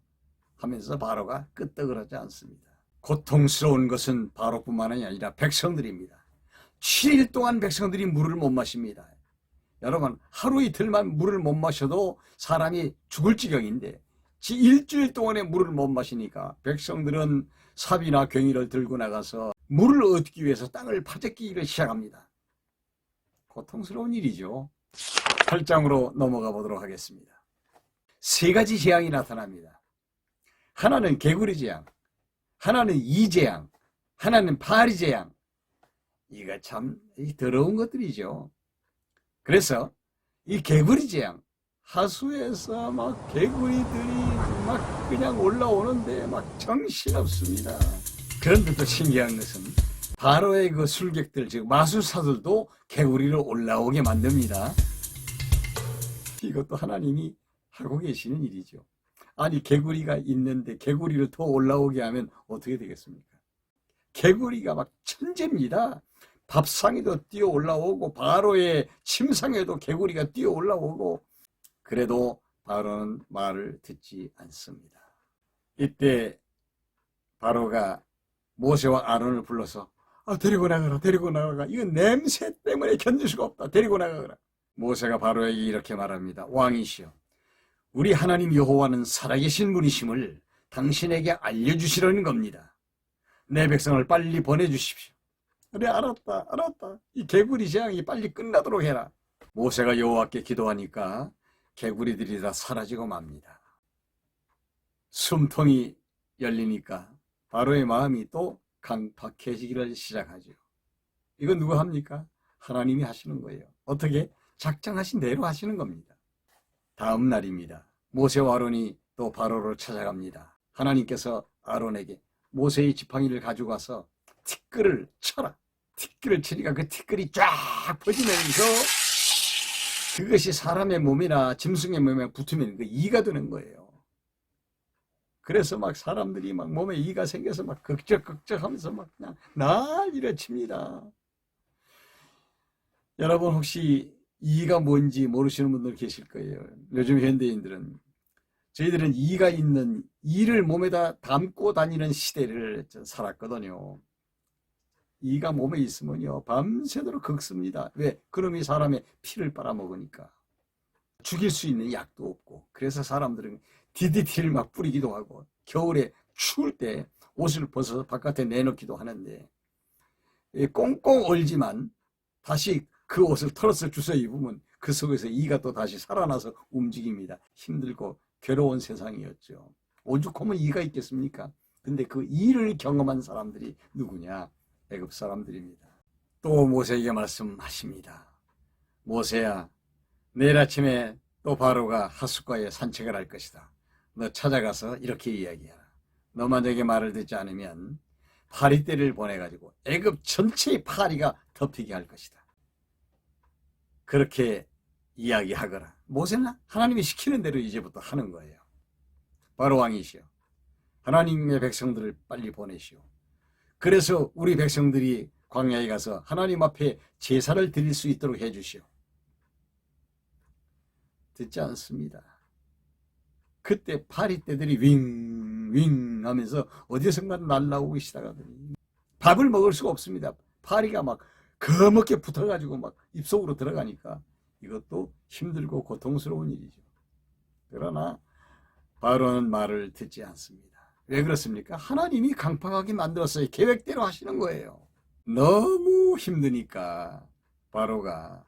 하면서 바로가 끄떡을 않습니다. 고통스러운 것은 바로뿐만 아니라 백성들입니다. 7일 동안 백성들이 물을 못 마십니다. 여러분, 하루 이틀만 물을 못 마셔도 사람이 죽을 지경인데 일주일 동안에 물을 못 마시니까 백성들은 삽이나 괭이를 들고 나가서 물을 얻기 위해서 땅을 파재끼기를 시작합니다. 고통스러운 일이죠. 8장으로 넘어가 보도록 하겠습니다. 3가지 재앙이 나타납니다. 하나는 개구리 재앙, 하나는 이재앙, 하나는 파리 재앙. 이거 참 더러운 것들이죠. 그래서 이 개구리 재앙, 하수에서 막 개구리들이 막 그냥 올라오는데 막 정신없습니다. 그런데 또 신기한 것은 바로의 그 술객들, 즉 마술사들도 개구리를 올라오게 만듭니다. 이것도 하나님이 하고 계시는 일이죠. 아니, 개구리가 있는데 개구리를 더 올라오게 하면 어떻게 되겠습니까? 개구리가 막 천재입니다. 밥상에도 뛰어 올라오고 바로의 침상에도 개구리가 뛰어 올라오고, 그래도 바로는 말을 듣지 않습니다. 이때 바로가 모세와 아론을 불러서 데리고 나가라, 데리고 나가라. 이건 냄새 때문에 견딜 수가 없다. 데리고 나가라. 모세가 바로에게 이렇게 말합니다. 왕이시여, 우리 하나님 여호와는 살아계신 분이심을 당신에게 알려주시려는 겁니다. 내 백성을 빨리 보내주십시오. 그래, 알았다. 이 개구리 재앙이 빨리 끝나도록 해라. 모세가 여호와께 기도하니까 개구리들이 다 사라지고 맙니다. 숨통이 열리니까 바로의 마음이 또 강팍해지기를 시작하죠. 이건 누가 합니까? 하나님이 하시는 거예요. 어떻게? 작정하신 대로 하시는 겁니다. 다음 날입니다. 모세와 아론이 또 바로를 찾아갑니다. 하나님께서 아론에게 모세의 지팡이를 가지고 와서 티끌을 쳐라. 티끌을 치니까 그 티끌이 쫙 퍼지면서 그것이 사람의 몸이나 짐승의 몸에 붙으면 그 이가 되는 거예요. 그래서 막 사람들이 막 몸에 이가 생겨서 막 극적극적 하면서 막 그냥 난리를 칩니다. 여러분 혹시 이가 뭔지 모르시는 분들 계실 거예요. 요즘 현대인들은 저희들은 이가 있는 이를 몸에다 담고 다니는 시대를 살았거든요. 이가 몸에 있으면요 밤새도록 긁습니다. 왜? 그놈이 사람의 피를 빨아먹으니까. 죽일 수 있는 약도 없고, 그래서 사람들은 DDT를 막 뿌리기도 하고 겨울에 추울 때 옷을 벗어서 바깥에 내놓기도 하는데, 꽁꽁 얼지만 다시 그 옷을 털어서 주워 입으면 그 속에서 이가 또 다시 살아나서 움직입니다. 힘들고 괴로운 세상이었죠. 오죽하면 이가 있겠습니까? 근데 그 이를 경험한 사람들이 누구냐? 애굽 사람들입니다. 또 모세에게 말씀하십니다. 모세야, 내일 아침에 또 바로가 하숫가에 산책을 할 것이다. 너 찾아가서 이렇게 이야기하라. 너 만약에 말을 듣지 않으면 파리떼를 보내가지고 애굽 전체의 파리가 덮이게 할 것이다. 그렇게 이야기하거라. 모세는 하나님이 시키는 대로 이제부터 하는 거예요. 바로 왕이시여, 하나님의 백성들을 빨리 보내시오. 그래서 우리 백성들이 광야에 가서 하나님 앞에 제사를 드릴 수 있도록 해주시오. 듣지 않습니다. 그때 파리떼들이 윙윙 하면서 어디선가 날라오기 시작하더니 밥을 먹을 수가 없습니다. 파리가 막 거먹게 붙어가지고 막 입속으로 들어가니까 이것도 힘들고 고통스러운 일이죠. 그러나 바로는 말을 듣지 않습니다. 왜 그렇습니까? 하나님이 강팍하게 만들었어요. 계획대로 하시는 거예요. 너무 힘드니까 바로가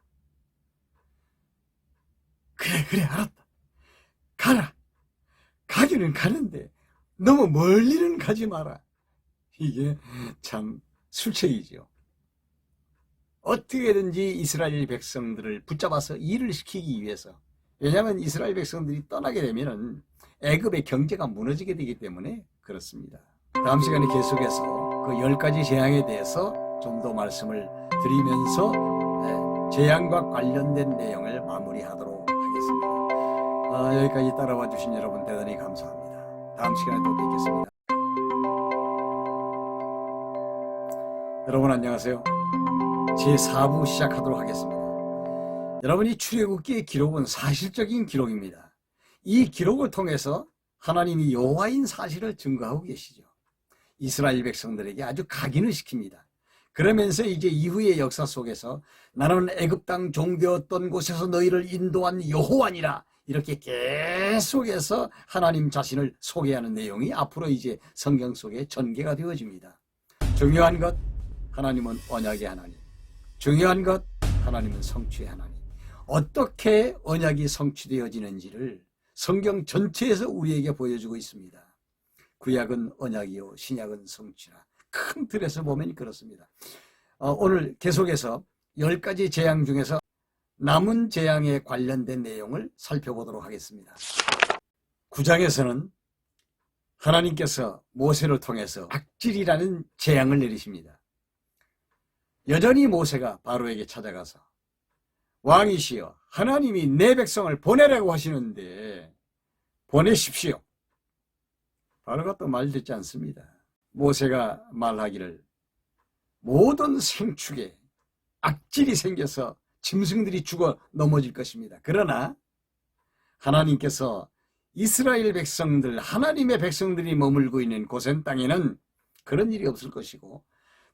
그래 알았다. 가라. 가기는 가는데 너무 멀리는 가지 마라. 이게 참 술책이죠. 어떻게든지 이스라엘 백성들을 붙잡아서 일을 시키기 위해서, 왜냐하면 이스라엘 백성들이 떠나게 되면 애굽의 경제가 무너지게 되기 때문에 그렇습니다. 다음 시간에 계속해서 그 10가지 재앙에 대해서 좀 더 말씀을 드리면서 재앙과 관련된 내용을 마무리하도록 하겠습니다. 여기까지 따라와 주신 여러분 대단히 감사합니다. 다음 시간에 또 뵙겠습니다. 여러분 안녕하세요. 제4부 시작하도록 하겠습니다. 여러분이 출애굽기의 기록은 사실적인 기록입니다. 이 기록을 통해서 하나님이 여호와인 사실을 증거하고 계시죠. 이스라엘 백성들에게 아주 각인을 시킵니다. 그러면서 이제 이후의 역사 속에서 나는 애굽 땅 종되었던 곳에서 너희를 인도한 여호와니라, 이렇게 계속해서 하나님 자신을 소개하는 내용이 앞으로 이제 성경 속에 전개가 되어집니다. 중요한 것, 하나님은 언약의 하나님. 중요한 것, 하나님은 성취의 하나님. 어떻게 언약이 성취되어지는지를 성경 전체에서 우리에게 보여주고 있습니다. 구약은 언약이요 신약은 성취라. 큰 틀에서 보면 그렇습니다. 오늘 계속해서 10가지 재앙 중에서 남은 재앙에 관련된 내용을 살펴보도록 하겠습니다. 9장에서는 하나님께서 모세를 통해서 악질이라는 재앙을 내리십니다. 여전히 모세가 바로에게 찾아가서 왕이시여, 하나님이 내 백성을 보내라고 하시는데 보내십시오. 바로가 또 말 듣지 않습니다. 모세가 말하기를 모든 생축에 악질이 생겨서 짐승들이 죽어 넘어질 것입니다. 그러나 하나님께서 이스라엘 백성들, 하나님의 백성들이 머물고 있는 고센 땅에는 그런 일이 없을 것이고,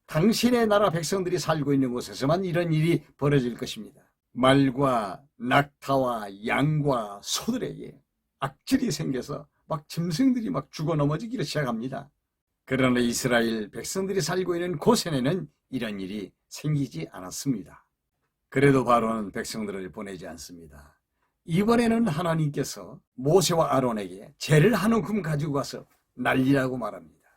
당신의 나라 백성들이 살고 있는 곳에서만 이런 일이 벌어질 것입니다. 말과 낙타와 양과 소들에게 악질이 생겨서 막 짐승들이 막 죽어 넘어지기를 시작합니다. 그러나 이스라엘 백성들이 살고 있는 고센에는 이런 일이 생기지 않았습니다. 그래도 바로는 백성들을 보내지 않습니다. 이번에는 하나님께서 모세와 아론에게 재를 한 움큼 가지고 가서 날리라고 말합니다.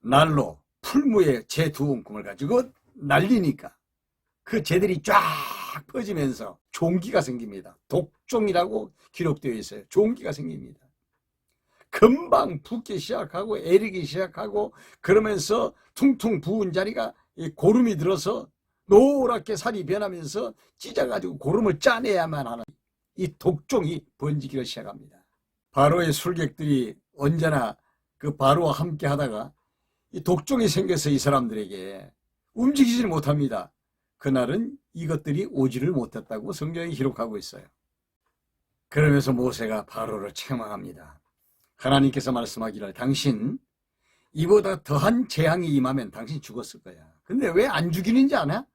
날로 풀무에 재 2움큼을 가지고 날리니까 그 재들이 쫙 퍼지면서 종기가 생깁니다. 독종이라고 기록되어 있어요. 종기가 생깁니다. 금방 붓기 시작하고 애리기 시작하고, 그러면서 퉁퉁 부은 자리가 고름이 들어서 노랗게 살이 변하면서 찢어가지고 고름을 짜내야만 하는 이 독종이 번지기를 시작합니다. 바로의 술객들이 언제나 그 바로와 함께 하다가 이 독종이 생겨서 이 사람들에게 움직이질 못합니다. 그날은 이것들이 오지를 못했다고 성경이 기록하고 있어요. 그러면서 모세가 바로를 책망합니다. 하나님께서 말씀하기를 당신 이보다 더한 재앙이 임하면 당신 죽었을 거야. 근데 왜 안 죽이는지 아나?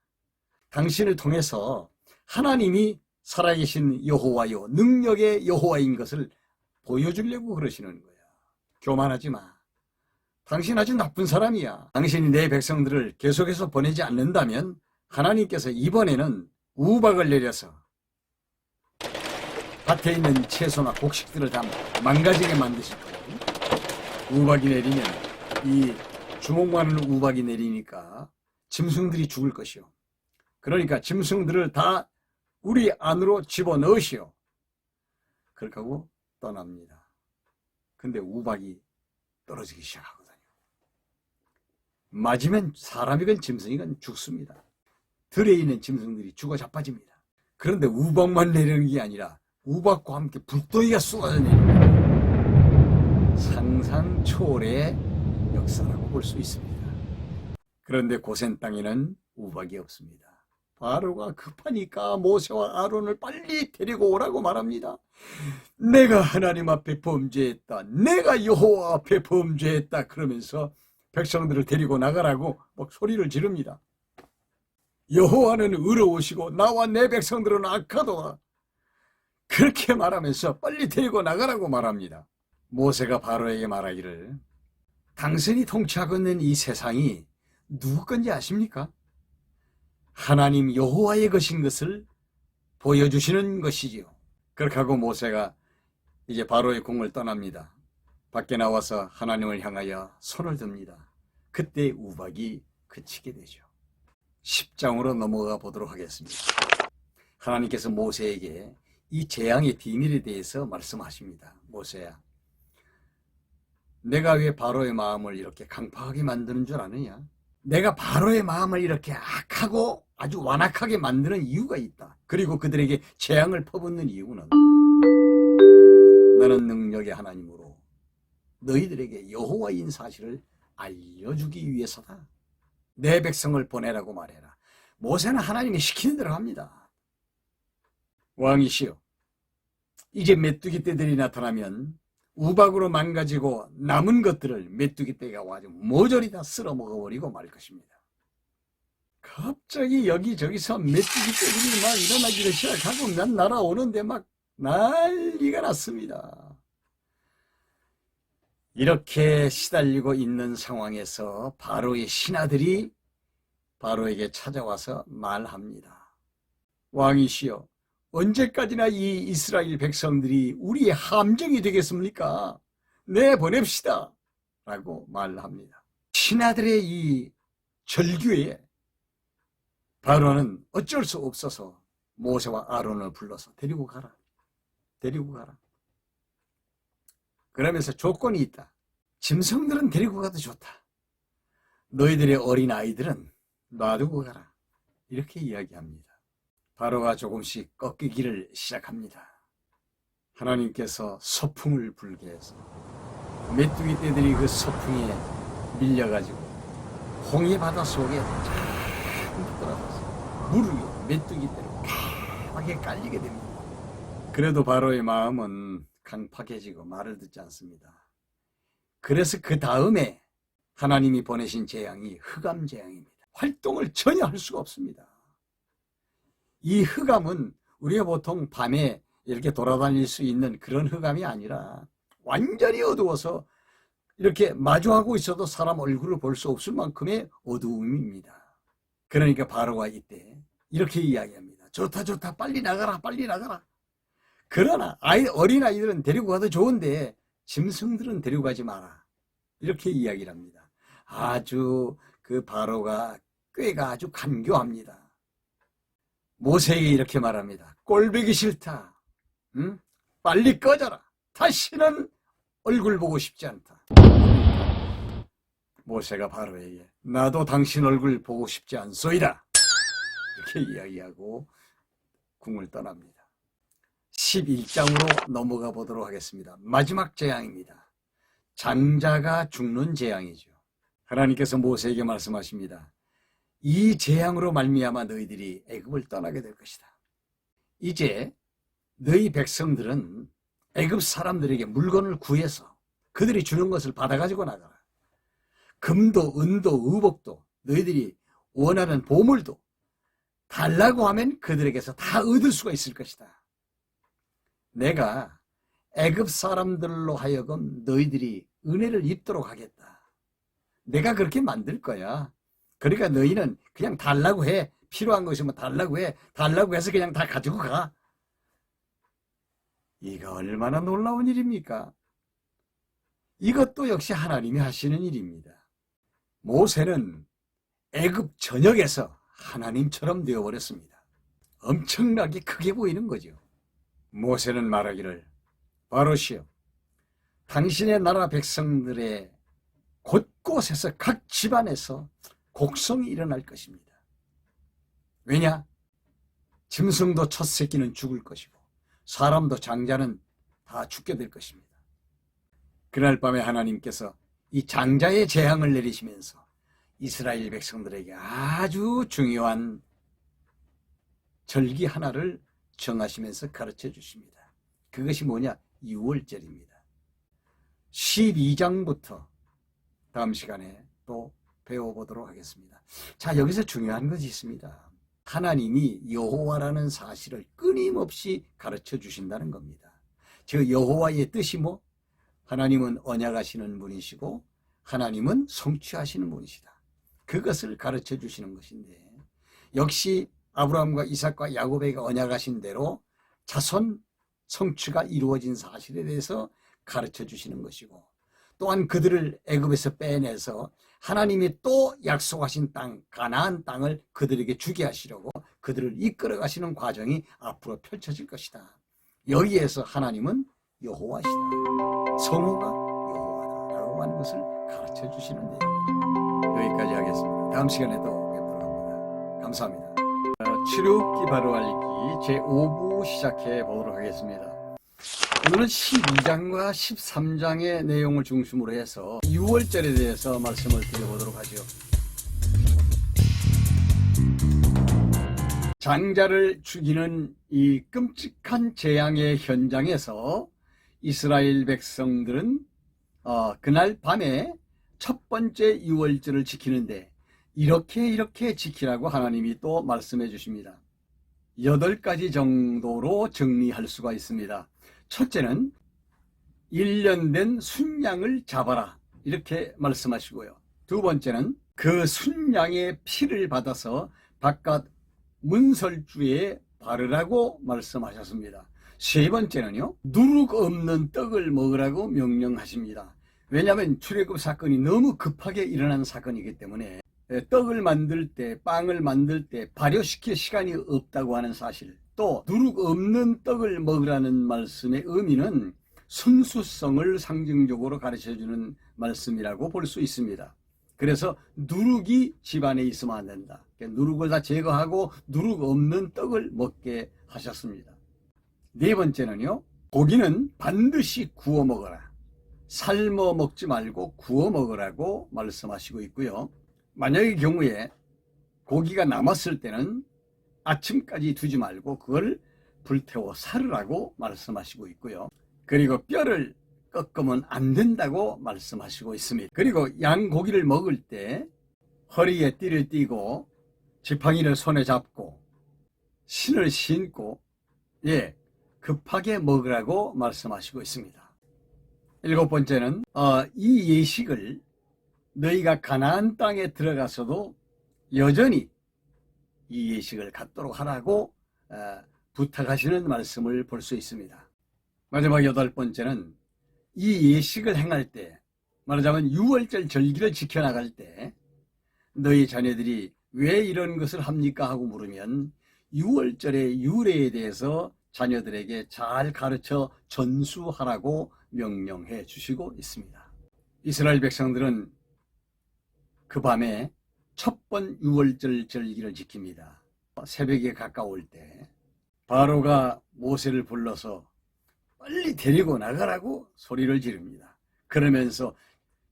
당신을 통해서 하나님이 살아계신 여호와요, 능력의 여호와인 것을 보여주려고 그러시는 거야. 교만하지 마. 당신 아주 나쁜 사람이야. 당신이 내 백성들을 계속해서 보내지 않는다면 하나님께서 이번에는 우박을 내려서 밭에 있는 채소나 곡식들을 다 망가지게 만드실 거예요. 우박이 내리면 이 주먹만한 우박이 내리니까 짐승들이 죽을 것이요. 그러니까 짐승들을 다 우리 안으로 집어넣으시오. 그렇게 하고 떠납니다. 근데 우박이 떨어지기 시작하거든요. 맞으면 사람이건 짐승이건 죽습니다. 들에 있는 짐승들이 죽어 자빠집니다. 그런데 우박만 내리는 게 아니라 우박과 함께 불덩이가 쏟아져 내리는 거예요. 상상 초월의 역사라고 볼 수 있습니다. 그런데 고센 땅에는 우박이 없습니다. 바로가 급하니까 모세와 아론을 빨리 데리고 오라고 말합니다. 내가 하나님 앞에 범죄했다. 내가 여호와 앞에 범죄했다. 그러면서 백성들을 데리고 나가라고 막 소리를 지릅니다. 여호와는 의로우시고 나와 내 백성들은 악하도다. 그렇게 말하면서 빨리 데리고 나가라고 말합니다. 모세가 바로에게 말하기를 당신이 통치하고 있는 이 세상이 누구 건지 아십니까? 하나님 여호와의 것인 것을 보여주시는 것이지요. 그렇게 하고 모세가 이제 바로의 궁을 떠납니다. 밖에 나와서 하나님을 향하여 손을 듭니다. 그때 우박이 그치게 되죠. 10장으로 넘어가 보도록 하겠습니다. 하나님께서 모세에게 이 재앙의 비밀에 대해서 말씀하십니다. 모세야, 내가 왜 바로의 마음을 이렇게 강팍하게 만드는 줄 아느냐? 내가 바로의 마음을 이렇게 악하고 아주 완악하게 만드는 이유가 있다. 그리고 그들에게 재앙을 퍼붓는 이유는 나는 능력의 하나님으로 너희들에게 여호와인 사실을 알려주기 위해서다. 내 백성을 보내라고 말해라. 모세는 하나님이 시키는 대로 합니다. 왕이시여, 이제 메뚜기 떼들이 나타나면 우박으로 망가지고 남은 것들을 메뚜기 떼가 와서 모조리 다 쓸어 먹어버리고 말 것입니다. 갑자기 여기저기서 메뚜기 떼들이 막 일어나기를 시작하고 난 날아오는데 막 난리가 났습니다. 이렇게 시달리고 있는 상황에서 바로의 신하들이 바로에게 찾아와서 말합니다. 왕이시여, 언제까지나 이 이스라엘 백성들이 우리의 함정이 되겠습니까? 내보냅시다. 라고 말합니다. 신하들의 이 절규에 바로는 어쩔 수 없어서 모세와 아론을 불러서 데리고 가라. 데리고 가라. 그러면서 조건이 있다. 짐승들은 데리고 가도 좋다. 너희들의 어린 아이들은 놔두고 가라. 이렇게 이야기합니다. 바로가 조금씩 꺾이기를 시작합니다. 하나님께서 서풍을 불게 해서 메뚜기 떼들이 그 서풍에 밀려가지고 홍해 바다 속에 쫙 들어가서 물 위에 메뚜기 떼로 강하게 깔리게 됩니다. 그래도 바로의 마음은 강팍해지고 말을 듣지 않습니다. 그래서 그 다음에 하나님이 보내신 재앙이 흑암 재앙입니다. 활동을 전혀 할 수가 없습니다. 이 흑암은 우리가 보통 밤에 이렇게 돌아다닐 수 있는 그런 흑암이 아니라 완전히 어두워서 이렇게 마주하고 있어도 사람 얼굴을 볼 수 없을 만큼의 어두움입니다. 그러니까 바로가 이때 이렇게 이야기합니다. 좋다 좋다, 빨리 나가라, 빨리 나가라. 그러나 어린아이들은 데리고 가도 좋은데 짐승들은 데리고 가지 마라. 이렇게 이야기를 합니다. 아주 그 바로가 꾀가 아주 간교합니다. 모세에게 이렇게 말합니다. 꼴보기 싫다. 응? 빨리 꺼져라. 다시는 얼굴 보고 싶지 않다. 모세가 바로에게 나도 당신 얼굴 보고 싶지 않소이다. 이렇게 이야기하고 궁을 떠납니다. 11장으로 넘어가 보도록 하겠습니다. 마지막 재앙입니다. 장자가 죽는 재앙이죠. 하나님께서 모세에게 말씀하십니다. 이 재앙으로 말미암아 너희들이 애굽을 떠나게 될 것이다. 이제 너희 백성들은 애굽 사람들에게 물건을 구해서 그들이 주는 것을 받아가지고 나가라. 금도 은도 의복도 너희들이 원하는 보물도 달라고 하면 그들에게서 다 얻을 수가 있을 것이다. 내가 애굽 사람들로 하여금 너희들이 은혜를 입도록 하겠다. 내가 그렇게 만들 거야. 그러니까 너희는 그냥 달라고 해. 필요한 것이면 달라고 해. 달라고 해서 그냥 다 가지고 가. 이거 얼마나 놀라운 일입니까? 이것도 역시 하나님이 하시는 일입니다. 모세는 애굽 전역에서 하나님처럼 되어버렸습니다. 엄청나게 크게 보이는 거죠. 모세는 말하기를 바로시여 당신의 나라 백성들의 곳곳에서 각 집안에서 곡성이 일어날 것입니다. 왜냐? 짐승도 첫 새끼는 죽을 것이고 사람도 장자는 다 죽게 될 것입니다. 그날 밤에 하나님께서 이 장자의 재앙을 내리시면서 이스라엘 백성들에게 아주 중요한 절기 하나를 정하시면서 가르쳐 주십니다. 그것이 뭐냐? 유월절입니다. 12장부터 다음 시간에 또 배워보도록 하겠습니다. 자, 여기서 중요한 것이 있습니다. 하나님이 여호와라는 사실을 끊임없이 가르쳐 주신다는 겁니다. 즉 여호와의 뜻이 뭐? 하나님은 언약하시는 분이시고 하나님은 성취하시는 분이시다. 그것을 가르쳐 주시는 것인데 역시 아브라함과 이삭과 야곱에게 언약하신 대로 자손 성취가 이루어진 사실에 대해서 가르쳐 주시는 것이고 또한 그들을 애굽에서 빼내서 하나님이 또 약속하신 땅 가나안 땅을 그들에게 주게 하시려고 그들을 이끌어 가시는 과정이 앞으로 펼쳐질 것이다. 여기에서 하나님은 여호와시다. 성호가 여호와다라고 하는 것을 가르쳐 주시는 내용입니다. 여기까지 하겠습니다. 다음 시간에 또 뵙도록 합니다. 감사합니다. 출애굽기 바로 알기 제5부 시작해 보도록 하겠습니다. 오늘은 12장과 13장의 내용을 중심으로 해서 6월절에 대해서 말씀을 드려보도록 하죠. 장자를 죽이는 이 끔찍한 재앙의 현장에서 이스라엘 백성들은 그날 밤에 첫 번째 6월절을 지키는데 이렇게 지키라고 하나님이 또 말씀해 주십니다. 8가지 정도로 정리할 수가 있습니다. 첫째는 1년 된 순양을 잡아라 이렇게 말씀하시고요. 두 번째는 그 순양의 피를 받아서 바깥 문설주에 바르라고 말씀하셨습니다. 세 번째는요, 누룩 없는 떡을 먹으라고 명령하십니다. 왜냐하면 출애굽 사건이 너무 급하게 일어난 사건이기 때문에 떡을 만들 때, 빵을 만들 때 발효시킬 시간이 없다고 하는 사실, 또 누룩 없는 떡을 먹으라는 말씀의 의미는 순수성을 상징적으로 가르쳐주는 말씀이라고 볼 수 있습니다. 그래서 누룩이 집안에 있으면 안 된다. 누룩을 다 제거하고 누룩 없는 떡을 먹게 하셨습니다. 네 번째는요, 고기는 반드시 구워 먹어라. 삶아 먹지 말고 구워 먹으라고 말씀하시고 있고요. 만약의 경우에 고기가 남았을 때는 아침까지 두지 말고 그걸 불태워 사르라고 말씀하시고 있고요. 그리고 뼈를 꺾으면 안 된다고 말씀하시고 있습니다. 그리고 양고기를 먹을 때 허리에 띠를 띠고 지팡이를 손에 잡고 신을 신고 급하게 먹으라고 말씀하시고 있습니다. 7번째는 이 예식을 너희가 가나안 땅에 들어가서도 여전히 이 예식을 갖도록 하라고 부탁하시는 말씀을 볼 수 있습니다. 마지막 8번째는 이 예식을 행할 때, 말하자면 6월절 절기를 지켜나갈 때 너희 자녀들이 왜 이런 것을 합니까? 하고 물으면 6월절의 유래에 대해서 자녀들에게 잘 가르쳐 전수하라고 명령해 주시고 있습니다. 이스라엘 백성들은 그 밤에 첫 번 6월절 절기를 지킵니다. 새벽에 가까울 때 바로가 모세를 불러서 빨리 데리고 나가라고 소리를 지릅니다. 그러면서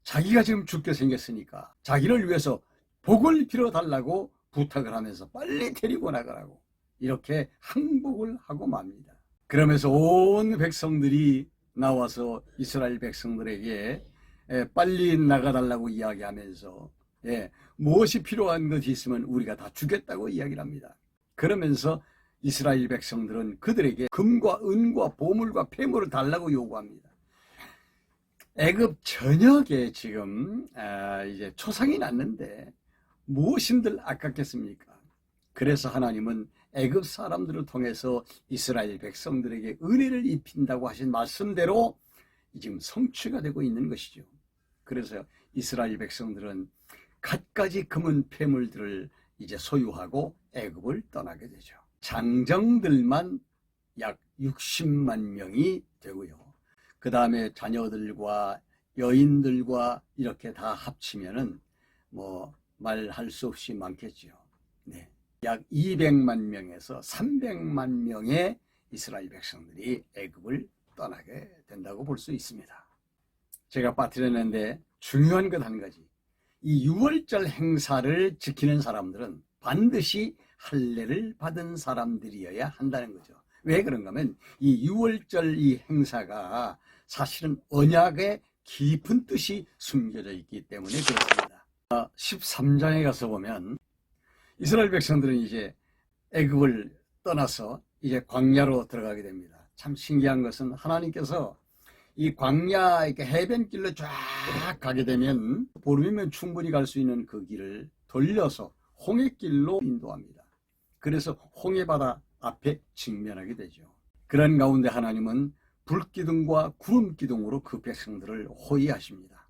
자기가 지금 죽게 생겼으니까 자기를 위해서 복을 빌어달라고 부탁을 하면서 빨리 데리고 나가라고 이렇게 항복을 하고 맙니다. 그러면서 온 백성들이 나와서 이스라엘 백성들에게 빨리 나가달라고 이야기하면서 무엇이 필요한 것이 있으면 우리가 다 주겠다고 이야기를 합니다. 그러면서 이스라엘 백성들은 그들에게 금과 은과 보물과 폐물을 달라고 요구합니다. 애굽 전역에 지금 이제 초상이 났는데 무엇인들 아깝겠습니까? 그래서 하나님은 애굽 사람들을 통해서 이스라엘 백성들에게 은혜를 입힌다고 하신 말씀대로 지금 성취가 되고 있는 것이죠. 그래서 이스라엘 백성들은 갖가지 금은 폐물들을 이제 소유하고 애굽을 떠나게 되죠. 장정들만 약 60만 명이 되고요. 그 다음에 자녀들과 여인들과 이렇게 다 합치면은 뭐 말할 수 없이 많겠죠. 네. 약 200만 명에서 300만 명의 이스라엘 백성들이 애굽을 떠나게 된다고 볼 수 있습니다. 제가 빠뜨렸는데 중요한 것 한 가지. 이 6월절 행사를 지키는 사람들은 반드시 할례를 받은 사람들이어야 한다는 거죠. 왜 그런가 하면 이 6월절 이 행사가 사실은 언약의 깊은 뜻이 숨겨져 있기 때문에 그렇습니다. 13장에 가서 보면 이스라엘 백성들은 이제 애굽을 떠나서 이제 광야로 들어가게 됩니다. 참 신기한 것은 하나님께서 이 광야 이렇게 해변길로 쫙 가게 되면 보름이면 충분히 갈 수 있는 그 길을 돌려서 홍해길로 인도합니다. 그래서 홍해바다 앞에 직면하게 되죠. 그런 가운데 하나님은 불기둥과 구름기둥으로 그 백성들을 호위하십니다.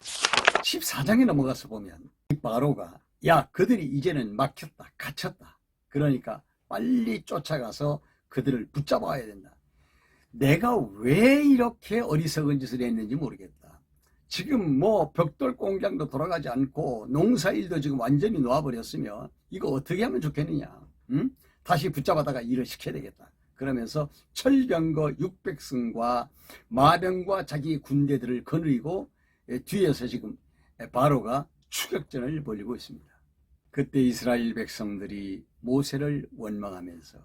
14장에 넘어가서 보면 이 바로가 야 그들이 이제는 막혔다 갇혔다 그러니까 빨리 쫓아가서 그들을 붙잡아야 된다. 내가 왜 이렇게 어리석은 짓을 했는지 모르겠다. 지금 뭐 벽돌 공장도 돌아가지 않고 농사일도 지금 완전히 놓아버렸으면 이거 어떻게 하면 좋겠느냐. 응? 다시 붙잡아다가 일을 시켜야 되겠다. 그러면서 철병거 600승과 마병과 자기 군대들을 거느리고 뒤에서 지금 바로가 추격전을 벌이고 있습니다. 그때 이스라엘 백성들이 모세를 원망하면서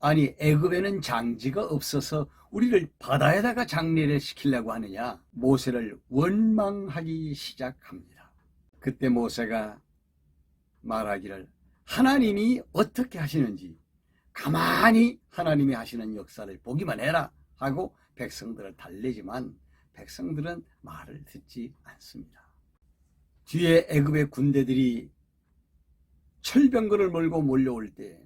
아니 애굽에는 장지가 없어서 우리를 바다에다가 장례를 시키려고 하느냐 모세를 원망하기 시작합니다. 그때 모세가 말하기를 하나님이 어떻게 하시는지 가만히 하나님이 하시는 역사를 보기만 해라 하고 백성들을 달래지만 백성들은 말을 듣지 않습니다. 뒤에 애굽의 군대들이 철병거를 몰고 몰려올 때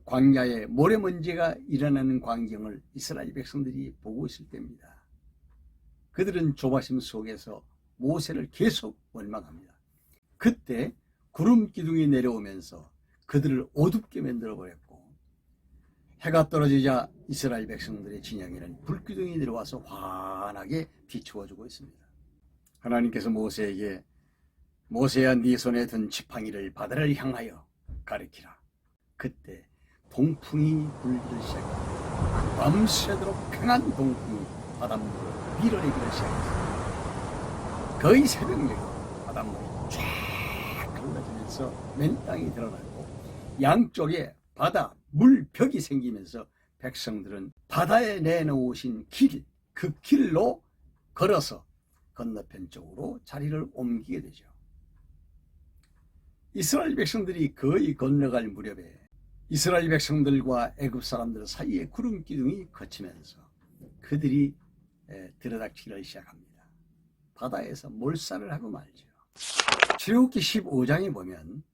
광야에 모래먼지가 일어나는 광경을 이스라엘 백성들이 보고 있을 때입니다. 그들은 조바심 속에서 모세를 계속 원망합니다. 그때 구름 기둥이 내려오면서 그들을 어둡게 만들어버렸고 해가 떨어지자 이스라엘 백성들의 진영에는 불기둥이 내려와서 환하게 비추어주고 있습니다. 하나님께서 모세에게 모세야 네 손에 든 지팡이를 바다를 향하여 가리키라. 그때 동풍이 불기 시작합니다. 밤새도록 강한 동풍이 바닷물을 밀어내기를 시작했습니다. 거의 새벽녘에 바닷물이 쫙 갈라지면서 맨 땅이 드러나고 양쪽에 바다 물벽이 생기면서 백성들은 바다에 내놓으신 길, 그 길로 걸어서 건너편 쪽으로 자리를 옮기게 되죠. 이스라엘 백성들이 거의 건너갈 무렵에 이스라엘 백성들과 애굽 사람들 사이에 구름 기둥이 거치면서 그들이 들여닥치기를 시작합니다. 바다에서 몰살을 하고 말죠. 출애굽기 15장에 보면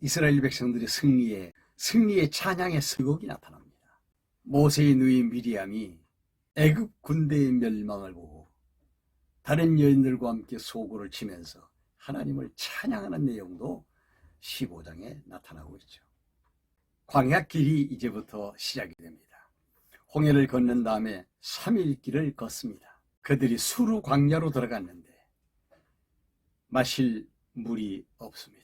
이스라엘 백성들의 승리의 찬양의 서곡이 나타납니다. 모세의 누이 미리암이 애굽 군대의 멸망을 보고 다른 여인들과 함께 소고를 치면서 하나님을 찬양하는 내용도 15장에 나타나고 있죠. 광야길이 이제부터 시작이 됩니다. 홍해를 건넌 다음에 3일 길을 걷습니다. 그들이 수르 광야로 들어갔는데 마실 물이 없습니다.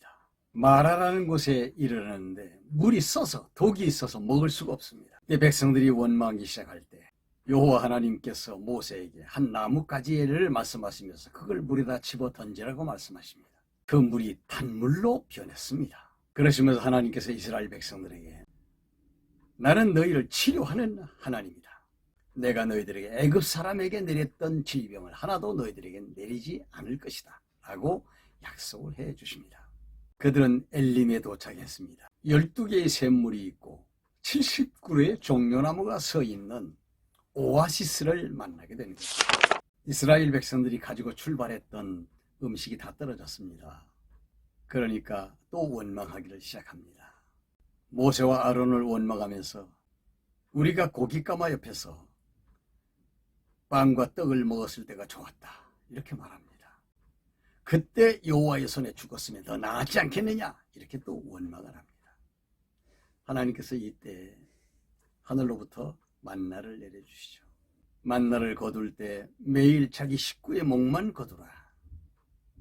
마라라는 곳에 이르렀는데 물이 써서 독이 있어서 먹을 수가 없습니다. 백성들이 원망하기 시작할 때 여호와 하나님께서 모세에게 한 나뭇가지를 말씀하시면서 그걸 물에다 집어 던지라고 말씀하십니다. 그 물이 단물로 변했습니다. 그러시면서 하나님께서 이스라엘 백성들에게 나는 너희를 치료하는 하나님이다. 내가 너희들에게 애굽 사람에게 내렸던 질병을 하나도 너희들에게 내리지 않을 것이다 라고 약속을 해 주십니다. 그들은 엘림에 도착했습니다. 12개의 샘물이 있고 70그루의 종려나무가 서 있는 오아시스를 만나게 됩니다. 이스라엘 백성들이 가지고 출발했던 음식이 다 떨어졌습니다. 그러니까 또 원망하기를 시작합니다. 모세와 아론을 원망하면서 우리가 고깃가마 옆에서 빵과 떡을 먹었을 때가 좋았다 이렇게 말합니다. 그때 여호와의 손에 죽었으면 더 나았지 않겠느냐 이렇게 또 원망을 합니다. 하나님께서 이때 하늘로부터 만나를 내려주시죠. 만나를 거둘 때 매일 자기 식구의 목만 거두라.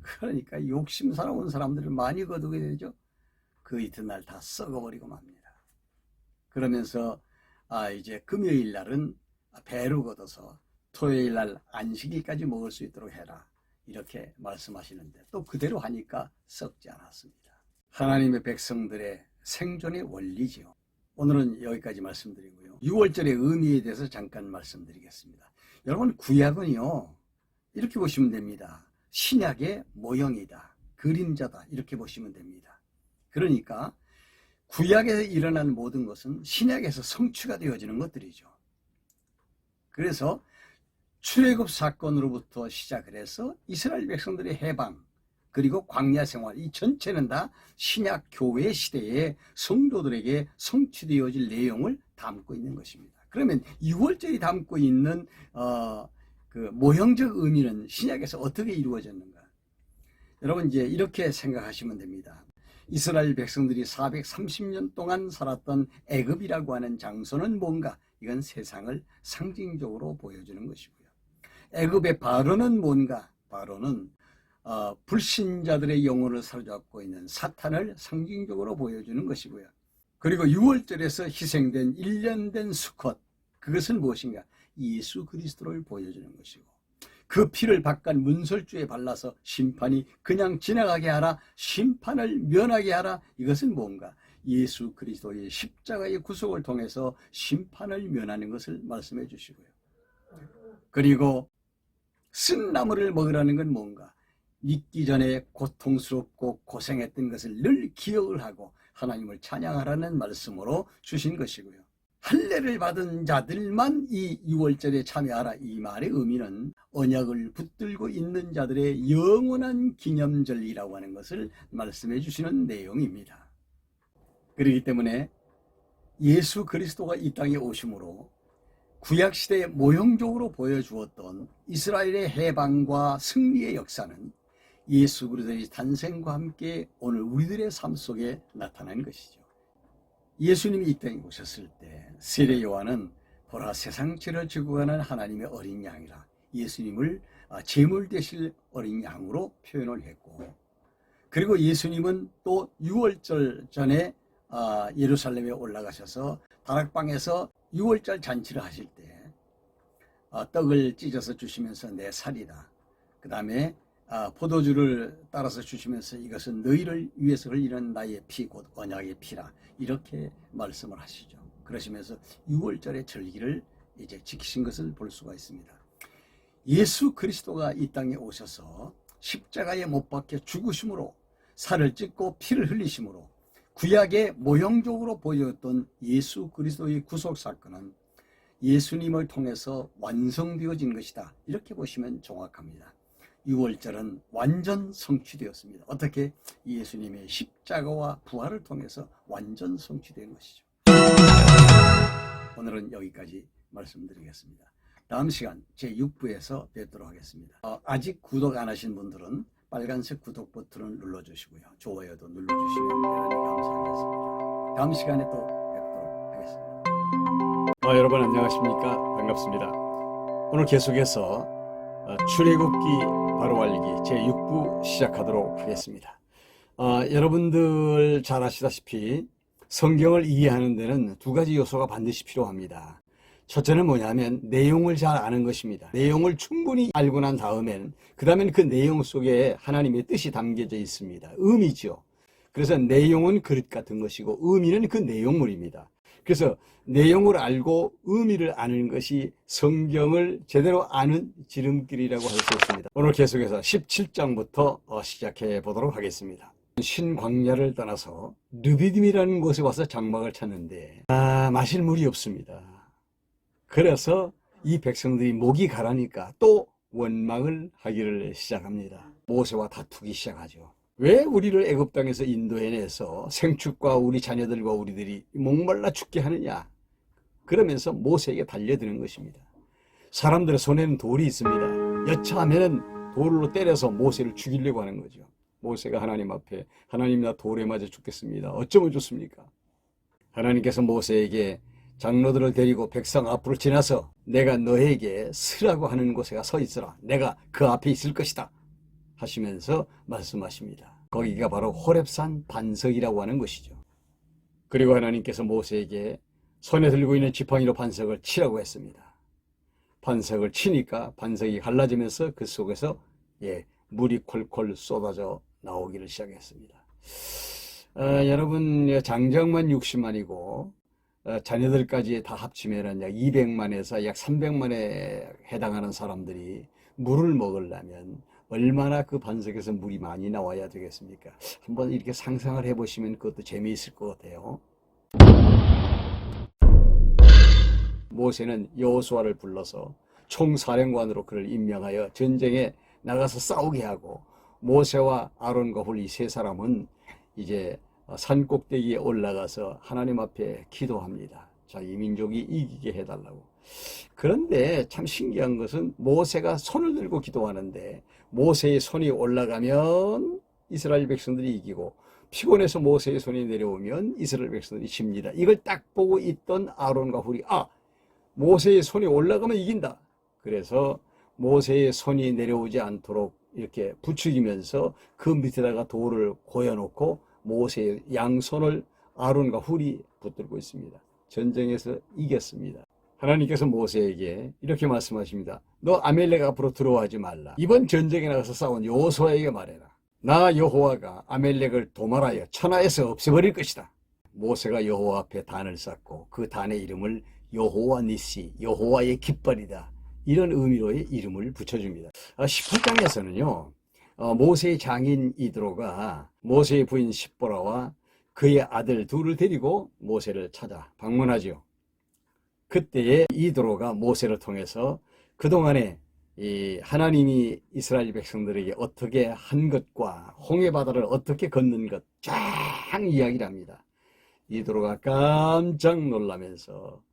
그러니까 욕심 살아온 사람들을 많이 거두게 되죠. 그 이튿날 다 썩어버리고 맙니다. 그러면서 이제 금요일 날은 배로 걷어서 토요일 날 안식일까지 먹을 수 있도록 해라. 이렇게 말씀하시는데 또 그대로 하니까 썩지 않았습니다. 하나님의 백성들의 생존의 원리지요. 오늘은 여기까지 말씀드리고요. 6월절의 의미에 대해서 잠깐 말씀드리겠습니다. 여러분 구약은요 이렇게 보시면 됩니다. 신약의 모형이다. 그림자다. 이렇게 보시면 됩니다. 그러니까 구약에서 일어난 모든 것은 신약에서 성취가 되어지는 것들이죠. 그래서 출애굽 사건으로부터 시작을 해서 이스라엘 백성들의 해방 그리고 광야 생활 이 전체는 다 신약 교회 시대에 성도들에게 성취되어질 내용을 담고 있는 것입니다. 그러면 6월절이 담고 있는 그 모형적 의미는 신약에서 어떻게 이루어졌는가? 여러분 이제 이렇게 생각하시면 됩니다. 이스라엘 백성들이 430년 동안 살았던 애굽이라고 하는 장소는 뭔가? 이건 세상을 상징적으로 보여주는 것이고요. 애굽의 바로는 뭔가? 바로는 불신자들의 영혼을 사로잡고 있는 사탄을 상징적으로 보여주는 것이고요. 그리고 6월절에서 희생된 1년 된 수컷, 그것은 무엇인가? 예수 그리스도를 보여주는 것이고 그 피를 바깥 문설주에 발라서 심판이 그냥 지나가게 하라, 심판을 면하게 하라. 이것은 뭔가? 예수 그리스도의 십자가의 구속을 통해서 심판을 면하는 것을 말씀해 주시고요. 그리고 쓴 나무를 먹으라는 건 뭔가? 잊기 전에 고통스럽고 고생했던 것을 늘 기억을 하고 하나님을 찬양하라는 말씀으로 주신 것이고요. 할례를 받은 자들만 이 6월절에 참여하라. 이 말의 의미는 언약을 붙들고 있는 자들의 영원한 기념절이라고 하는 것을 말씀해 주시는 내용입니다. 그렇기 때문에 예수 그리스도가 이 땅에 오심으로 구약시대에 모형적으로 보여주었던 이스라엘의 해방과 승리의 역사는 예수 그리스도의 탄생과 함께 오늘 우리들의 삶 속에 나타난 것이죠. 예수님이 이 땅에 오셨을 때 세례 요한은 보라 세상 죄를 지고 가는 하나님의 어린 양이라 예수님을 제물 되실 어린 양으로 표현을 했고, 그리고 예수님은 또 6월절 전에 예루살렘에 올라가셔서 다락방에서 6월절 잔치를 하실 때 떡을 찢어서 주시면서 내 살이다. 그 다음에 포도주를 따라서 주시면서 이것은 너희를 위해서 흘리는 나의 피 곧 언약의 피라 이렇게 말씀을 하시죠. 그러시면서 6월절의 절기를 이제 지키신 것을 볼 수가 있습니다. 예수 그리스도가 이 땅에 오셔서 십자가에 못 박혀 죽으심으로 살을 찢고 피를 흘리심으로 구약의 모형적으로 보여줬던 예수 그리스도의 구속 사건은 예수님을 통해서 완성되어진 것이다. 이렇게 보시면 정확합니다. 6월절은 완전 성취되었습니다. 어떻게? 예수님의 십자가와 부활을 통해서 완전 성취된 것이죠. 오늘은 여기까지 말씀드리겠습니다. 다음 시간 제6부에서 뵙도록 하겠습니다. 아직 구독 안 하신 분들은 빨간색 구독 버튼을 눌러주시고요. 좋아요도 눌러주시면 대단히 감사하겠습니다. 다음 시간에 또 뵙도록 하겠습니다. 여러분 안녕하십니까? 반갑습니다. 오늘 계속해서 출애굽기 바로 알기 제6부 시작하도록 하겠습니다. 여러분들 잘 아시다시피 성경을 이해하는 데는 두 가지 요소가 반드시 필요합니다. 첫째는 뭐냐면 내용을 잘 아는 것입니다. 내용을 충분히 알고 난 다음엔 그 다음엔 그 내용 속에 하나님의 뜻이 담겨져 있습니다. 의미죠. 그래서 내용은 그릇 같은 것이고 의미는 그 내용물입니다. 그래서 내용을 알고 의미를 아는 것이 성경을 제대로 아는 지름길이라고 할 수 있습니다. 오늘 계속해서 17장부터 시작해 보도록 하겠습니다. 신광야를 떠나서 르비딤이라는 곳에 와서 장막을 찾는데 마실 물이 없습니다. 그래서 이 백성들이 목이 가라니까 또 원망을 하기를 시작합니다. 모세와 다투기 시작하죠. 왜 우리를 애굽 땅에서 인도해내서 생축과 우리 자녀들과 우리들이 목말라 죽게 하느냐? 그러면서 모세에게 달려드는 것입니다. 사람들의 손에는 돌이 있습니다. 여차하면 돌로 때려서 모세를 죽이려고 하는 거죠. 모세가 하나님 앞에 하나님 나 돌에 맞아 죽겠습니다. 어쩌면 좋습니까? 하나님께서 모세에게 장로들을 데리고 백성 앞으로 지나서 내가 너에게 서라고 하는 곳에 서 있으라. 내가 그 앞에 있을 것이다. 하시면서 말씀하십니다. 거기가 바로 호렙산 반석이라고 하는 것이죠. 그리고 하나님께서 모세에게 손에 들고 있는 지팡이로 반석을 치라고 했습니다. 반석을 치니까 반석이 갈라지면서 그 속에서 물이 콜콜 쏟아져 나오기를 시작했습니다. 여러분 장정만 60만이고 자녀들까지 다 합치면 약 200만에서 약 300만에 해당하는 사람들이 물을 먹으려면 얼마나 그 반석에서 물이 많이 나와야 되겠습니까? 한번 이렇게 상상을 해보시면 그것도 재미있을 것 같아요. 모세는 여호수아를 불러서 총사령관으로 그를 임명하여 전쟁에 나가서 싸우게 하고 모세와 아론과 훌 이 세 사람은 이제 산 꼭대기에 올라가서 하나님 앞에 기도합니다. 자기 민족이 이기게 해달라고. 그런데 참 신기한 것은 모세가 손을 들고 기도하는데 모세의 손이 올라가면 이스라엘 백성들이 이기고 피곤해서 모세의 손이 내려오면 이스라엘 백성들이 집니다. 이걸 딱 보고 있던 아론과 훌이 모세의 손이 올라가면 이긴다. 그래서 모세의 손이 내려오지 않도록 이렇게 부추기면서 그 밑에다가 돌을 고여놓고 모세의 양손을 아론과 훌이 붙들고 있습니다. 전쟁에서 이겼습니다. 하나님께서 모세에게 이렇게 말씀하십니다. 너 아멜렉 앞으로 들어가지 말라. 이번 전쟁에 나가서 싸운 여호수아에게 말해라. 나 여호와가 아멜렉을 도말하여 천하에서 없애버릴 것이다. 모세가 여호와 앞에 단을 쌓고 그 단의 이름을 여호와 니시, 여호와의 깃발이다. 이런 의미로의 이름을 붙여줍니다. 18장에서는요. 모세의 장인 이드로가 모세의 부인 십보라와 그의 아들 둘을 데리고 모세를 찾아 방문하죠. 그때에 이드로가 모세를 통해서 그동안에 이 하나님이 이스라엘 백성들에게 어떻게 한 것과 홍해바다를 어떻게 건넌 것 쫙 이야기를 합니다. 이드로가 깜짝 놀라면서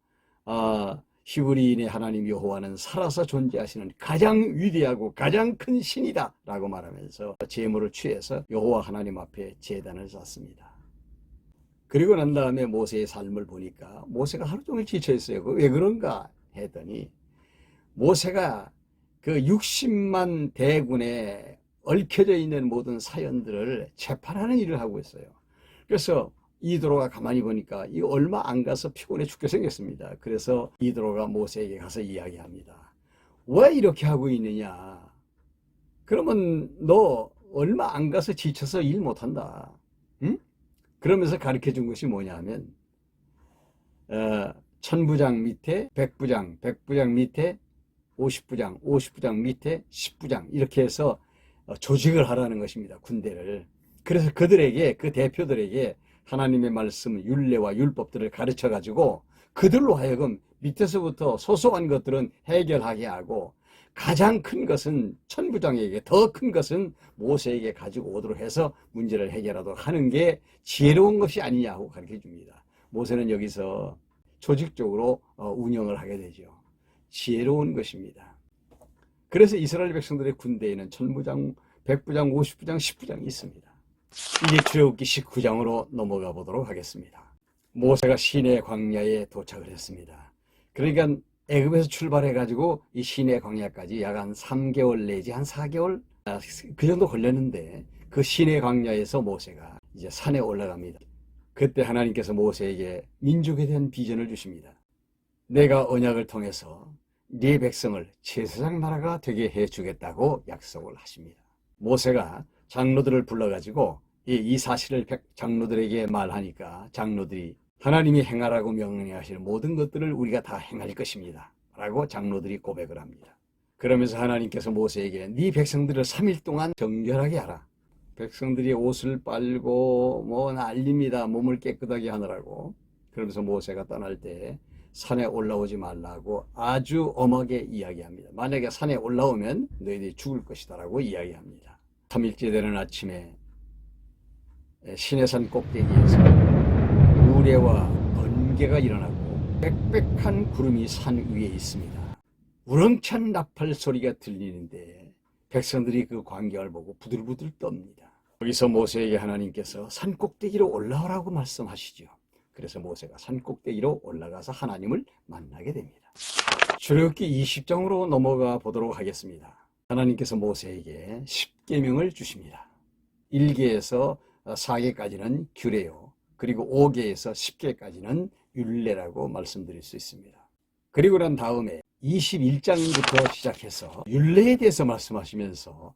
히브리인의 하나님 여호와는 살아서 존재하시는 가장 위대하고 가장 큰 신이다 라고 말하면서 제물을 취해서 여호와 하나님 앞에 제단을 쌓습니다. 그리고 난 다음에 모세의 삶을 보니까 모세가 하루 종일 지쳐있어요. 왜 그런가 했더니 모세가 그 60만 대군에 얽혀져 있는 모든 사연들을 재판하는 일을 하고 있어요. 그래서 이드로가 가만히 보니까 이거 얼마 안 가서 피곤해 죽게 생겼습니다. 그래서 이드로가 모세에게 가서 이야기합니다. 왜 이렇게 하고 있느냐? 그러면 너 얼마 안 가서 지쳐서 일 못한다. 응? 그러면서 가르쳐 준 것이 뭐냐면 천부장 밑에 백부장, 백부장 밑에 50부장, 50부장 밑에 10부장 이렇게 해서 조직을 하라는 것입니다. 군대를. 그래서 그들에게 그 대표들에게 하나님의 말씀, 율례와 율법들을 가르쳐 가지고 그들로 하여금 밑에서부터 소소한 것들은 해결하게 하고 가장 큰 것은 천부장에게 더 큰 것은 모세에게 가지고 오도록 해서 문제를 해결하도록 하는 게 지혜로운 것이 아니냐고 가르쳐 줍니다. 모세는 여기서 조직적으로 운영을 하게 되죠. 지혜로운 것입니다. 그래서 이스라엘 백성들의 군대에는 천부장, 백부장, 50부장, 10부장이 있습니다. 이제 출애굽기 19장으로 넘어가 보도록 하겠습니다. 모세가 시내 광야에 도착을 했습니다. 그러니까 애굽에서 출발해 가지고 이 시내 광야까지 약 한 3개월 내지 한 4개월 그 정도 걸렸는데 그 시내 광야에서 모세가 이제 산에 올라갑니다. 그때 하나님께서 모세에게 민족에 대한 비전을 주십니다. 내가 언약을 통해서 네 백성을 제사장 나라가 되게 해주겠다고 약속을 하십니다. 모세가 장로들을 불러가지고 이 사실을 장로들에게 말하니까 장로들이 하나님이 행하라고 명령하시는 모든 것들을 우리가 다 행할 것입니다 라고 장로들이 고백을 합니다. 그러면서 하나님께서 모세에게 네 백성들을 3일 동안 정결하게 하라. 백성들이 옷을 빨고 뭐 난립니다. 몸을 깨끗하게 하느라고. 그러면서 모세가 떠날 때 산에 올라오지 말라고 아주 엄하게 이야기합니다. 만약에 산에 올라오면 너희들이 죽을 것이다 라고 이야기합니다. 3일째 되는 아침에 시내산 꼭대기에서 우레와 번개가 일어나고 빽빽한 구름이 산 위에 있습니다. 우렁찬 나팔 소리가 들리는데 백성들이 그 광경을 보고 부들부들 떱니다. 여기서 모세에게 하나님께서 산 꼭대기로 올라오라고 말씀하시죠. 그래서 모세가 산 꼭대기로 올라가서 하나님을 만나게 됩니다. 출애굽기 20장으로 넘어가 보도록 하겠습니다. 하나님께서 모세에게 10계명을 주십니다. 1계에서 4계까지는 규례요. 그리고 5계에서 10계까지는 율례라고 말씀드릴 수 있습니다. 그리고 난 다음에 21장부터 시작해서 율례에 대해서 말씀하시면서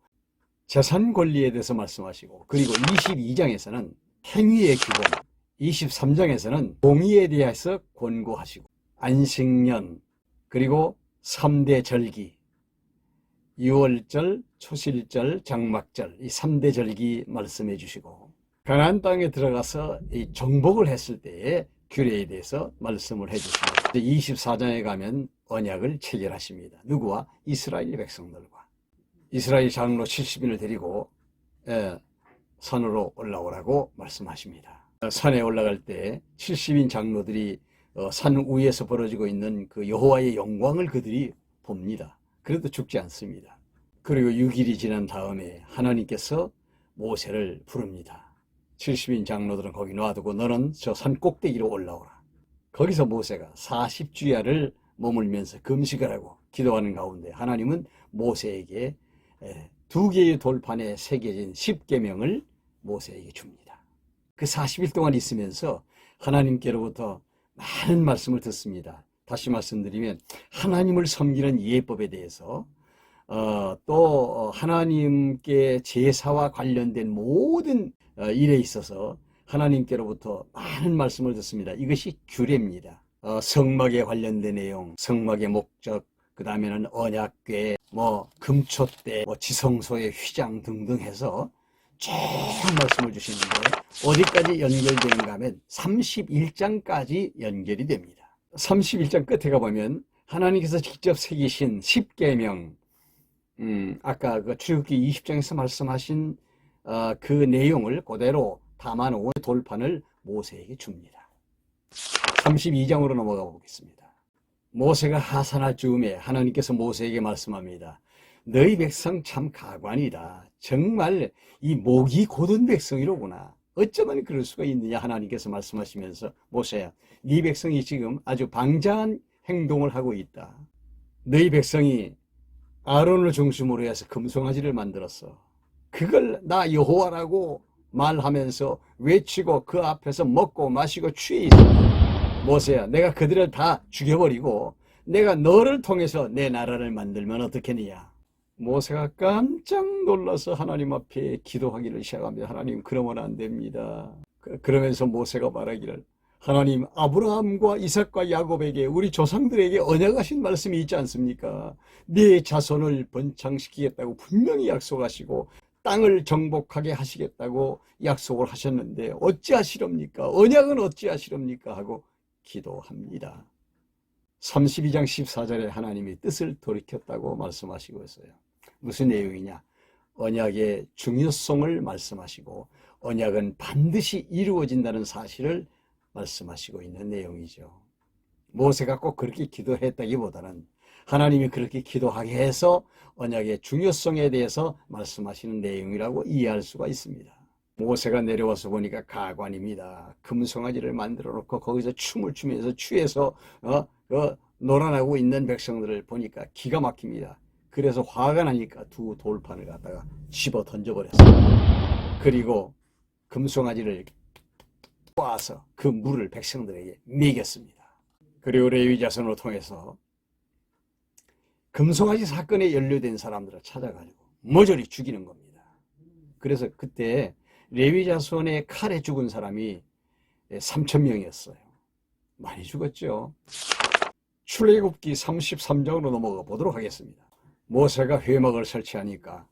재산 권리에 대해서 말씀하시고, 그리고 22장에서는 행위의 규범, 23장에서는 공의에 대해서 권고하시고, 안식년, 그리고 3대 절기, 유월절, 초실절, 장막절, 이 3대 절기 말씀해 주시고, 가나안 땅에 들어가서 이 정복을 했을 때의 규례에 대해서 말씀을 해 주십니다. 24장에 가면 언약을 체결하십니다. 누구와? 이스라엘 백성들과. 이스라엘 장로 70인을 데리고 산으로 올라오라고 말씀하십니다. 산에 올라갈 때 70인 장로들이 산 위에서 벌어지고 있는 그 여호와의 영광을 그들이 봅니다. 그래도 죽지 않습니다. 그리고 6일이 지난 다음에 하나님께서 모세를 부릅니다. 70인 장로들은 거기 놔두고 너는 저 산 꼭대기로 올라오라. 거기서 모세가 40주야를 머물면서 금식을 하고 기도하는 가운데 하나님은 모세에게 2개의 돌판에 새겨진 10계명을 모세에게 줍니다. 그 40일 동안 있으면서 하나님께로부터 많은 말씀을 듣습니다. 다시 말씀드리면 하나님을 섬기는 예법에 대해서 또 하나님께 제사와 관련된 모든 일에 있어서 하나님께로부터 많은 말씀을 듣습니다. 이것이 규례입니다. 성막에 관련된 내용, 성막의 목적, 그 다음에는 언약궤, 금초대, 지성소의 휘장 등등 해서 쭉 말씀을 주시는데 어디까지 연결되는가 하면 31장까지 연결이 됩니다. 31장 끝에 가보면 하나님께서 직접 새기신 10계명, 아까 그 출애굽기 20장에서 말씀하신 그 내용을 그대로 담아놓은 돌판을 모세에게 줍니다. 32장으로 넘어가 보겠습니다. 모세가 하산할 즈음에 하나님께서 모세에게 말씀합니다. 너희 백성 참 가관이다. 정말 이 목이 곧은 백성이로구나. 어쩌면 그럴 수가 있느냐 하나님께서 말씀하시면서 모세야, 네 백성이 지금 아주 방자한 행동을 하고 있다. 너희 백성이 아론을 중심으로 해서 금송아지를 만들었어. 그걸 나 여호와라고 말하면서 외치고 그 앞에서 먹고 마시고 취해 있어. 모세야, 내가 그들을 다 죽여버리고 내가 너를 통해서 내 나라를 만들면 어떻겠느냐. 모세가 깜짝 놀라서 하나님 앞에 기도하기를 시작합니다. 하나님, 그러면 안 됩니다. 그러면서 모세가 말하기를, 하나님, 아브라함과 이삭과 야곱에게, 우리 조상들에게 언약하신 말씀이 있지 않습니까? 네 자손을 번창시키겠다고 분명히 약속하시고 땅을 정복하게 하시겠다고 약속을 하셨는데 어찌하시렵니까? 언약은 어찌하시렵니까? 하고 기도합니다. 32장 14절에 하나님이 뜻을 돌이켰다고 말씀하시고 있어요. 무슨 내용이냐? 언약의 중요성을 말씀하시고 언약은 반드시 이루어진다는 사실을 말씀하시고 있는 내용이죠. 모세가 꼭 그렇게 기도했다기보다는 하나님이 그렇게 기도하게 해서 언약의 중요성에 대해서 말씀하시는 내용이라고 이해할 수가 있습니다. 모세가 내려와서 보니까 가관입니다. 금송아지를 만들어 놓고 거기서 춤을 추면서 취해서 놀아나고 있는 백성들을 보니까 기가 막힙니다. 그래서 화가 나니까 두 돌판을 갖다가 집어 던져버렸어요. 그리고 금송아지를 꽈서 그 물을 백성들에게 먹였습니다. 그리고 레위 자손을 통해서 금송아지 사건에 연루된 사람들을 찾아가지고 모조리 죽이는 겁니다. 그래서 그때 레위 자손의 칼에 죽은 사람이 3,000명이었어요. 많이 죽었죠. 출애굽기 33장으로 넘어가 보도록 하겠습니다. 모세가 회막을 설치하니까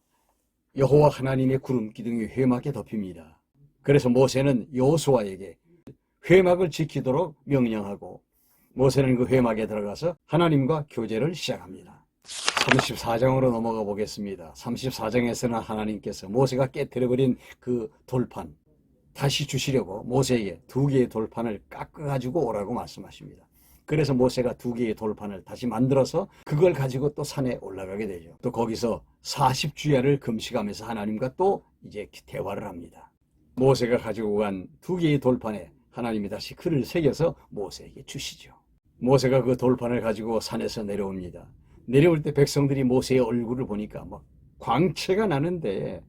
여호와 하나님의 구름 기둥이 회막에 덮입니다. 그래서 모세는 여호수아에게 회막을 지키도록 명령하고 모세는 그 회막에 들어가서 하나님과 교제를 시작합니다. 34장으로 넘어가 보겠습니다. 34장에서는 하나님께서 모세가 깨뜨려버린 그 돌판 다시 주시려고 모세에게 2개의 돌판을 깎아가지고 오라고 말씀하십니다. 그래서 모세가 2개의 돌판을 다시 만들어서 그걸 가지고 또 산에 올라가게 되죠. 또 거기서 40주야를 금식하면서 하나님과 또 이제 대화를 합니다. 모세가 가지고 간 2개의 돌판에 하나님이 다시 글을 새겨서 모세에게 주시죠. 모세가 그 돌판을 가지고 산에서 내려옵니다. 내려올 때 백성들이 모세의 얼굴을 보니까 막 광채가 나는데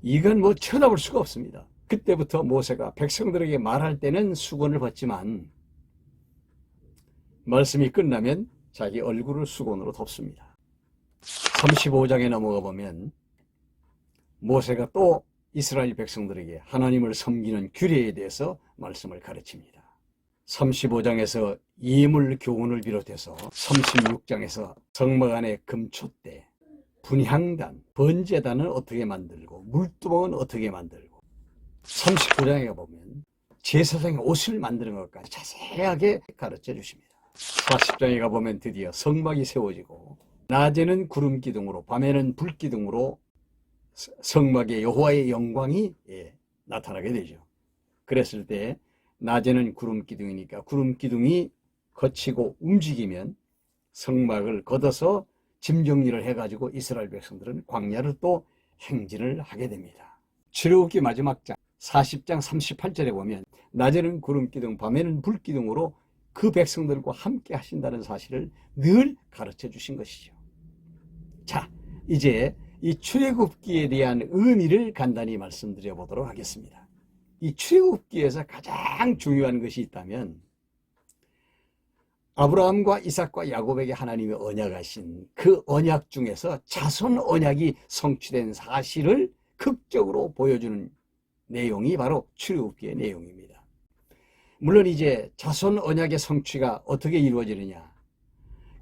이건 뭐 쳐다볼 수가 없습니다. 그때부터 모세가 백성들에게 말할 때는 수건을 벗지만 말씀이 끝나면 자기 얼굴을 수건으로 덮습니다. 35장에 넘어가 보면 모세가 또 이스라엘 백성들에게 하나님을 섬기는 규례에 대해서 말씀을 가르칩니다. 35장에서 예물 교훈을 비롯해서 36장에서 성막 안에 금촛대, 분향단, 번제단은 어떻게 만들고 물두멍은 어떻게 만들고 39장에 가보면 제사장의 옷을 만드는 것까지 자세하게 가르쳐 주십니다. 40장에 가보면 드디어 성막이 세워지고 낮에는 구름 기둥으로 밤에는 불 기둥으로 성막에 여호와의 영광이 나타나게 되죠. 그랬을 때 낮에는 구름 기둥이니까 구름 기둥이 거치고 움직이면 성막을 걷어서 짐 정리를 해가지고 이스라엘 백성들은 광야를 또 행진을 하게 됩니다. 출애굽기 마지막 장 40장 38절에 보면 낮에는 구름 기둥 밤에는 불 기둥으로 그 백성들과 함께 하신다는 사실을 늘 가르쳐 주신 것이죠. 자, 이제 이 출애굽기에 대한 의미를 간단히 말씀드려 보도록 하겠습니다. 이 출애굽기에서 가장 중요한 것이 있다면 아브라함과 이삭과 야곱에게 하나님이 언약하신 그 언약 중에서 자손 언약이 성취된 사실을 극적으로 보여주는 내용이 바로 출애굽기의 내용입니다. 물론 이제 자손 언약의 성취가 어떻게 이루어지느냐,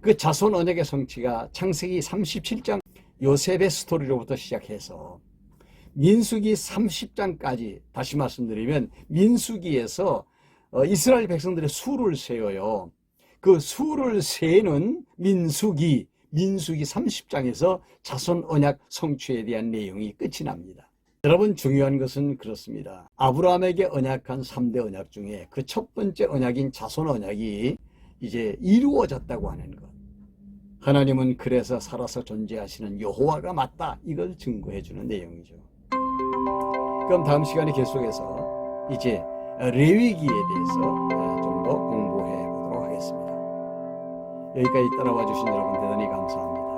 그 자손 언약의 성취가 창세기 37장 요셉의 스토리로부터 시작해서 민수기 30장까지, 다시 말씀드리면 민수기에서 이스라엘 백성들의 수를 세어요. 그 수를 세는 민수기 30장에서 자손 언약 성취에 대한 내용이 끝이 납니다. 여러분, 중요한 것은 그렇습니다. 아브라함에게 언약한 3대 언약 중에 그 첫 번째 언약인 자손 언약이 이제 이루어졌다고 하는 것. 하나님은 그래서 살아서 존재하시는 여호와가 맞다, 이걸 증거해 주는 내용이죠. 그럼 다음 시간에 계속해서 이제 레위기에 대해서 좀 더 공부해 보도록 하겠습니다. 여기까지 따라와 주신 여러분 대단히 감사합니다.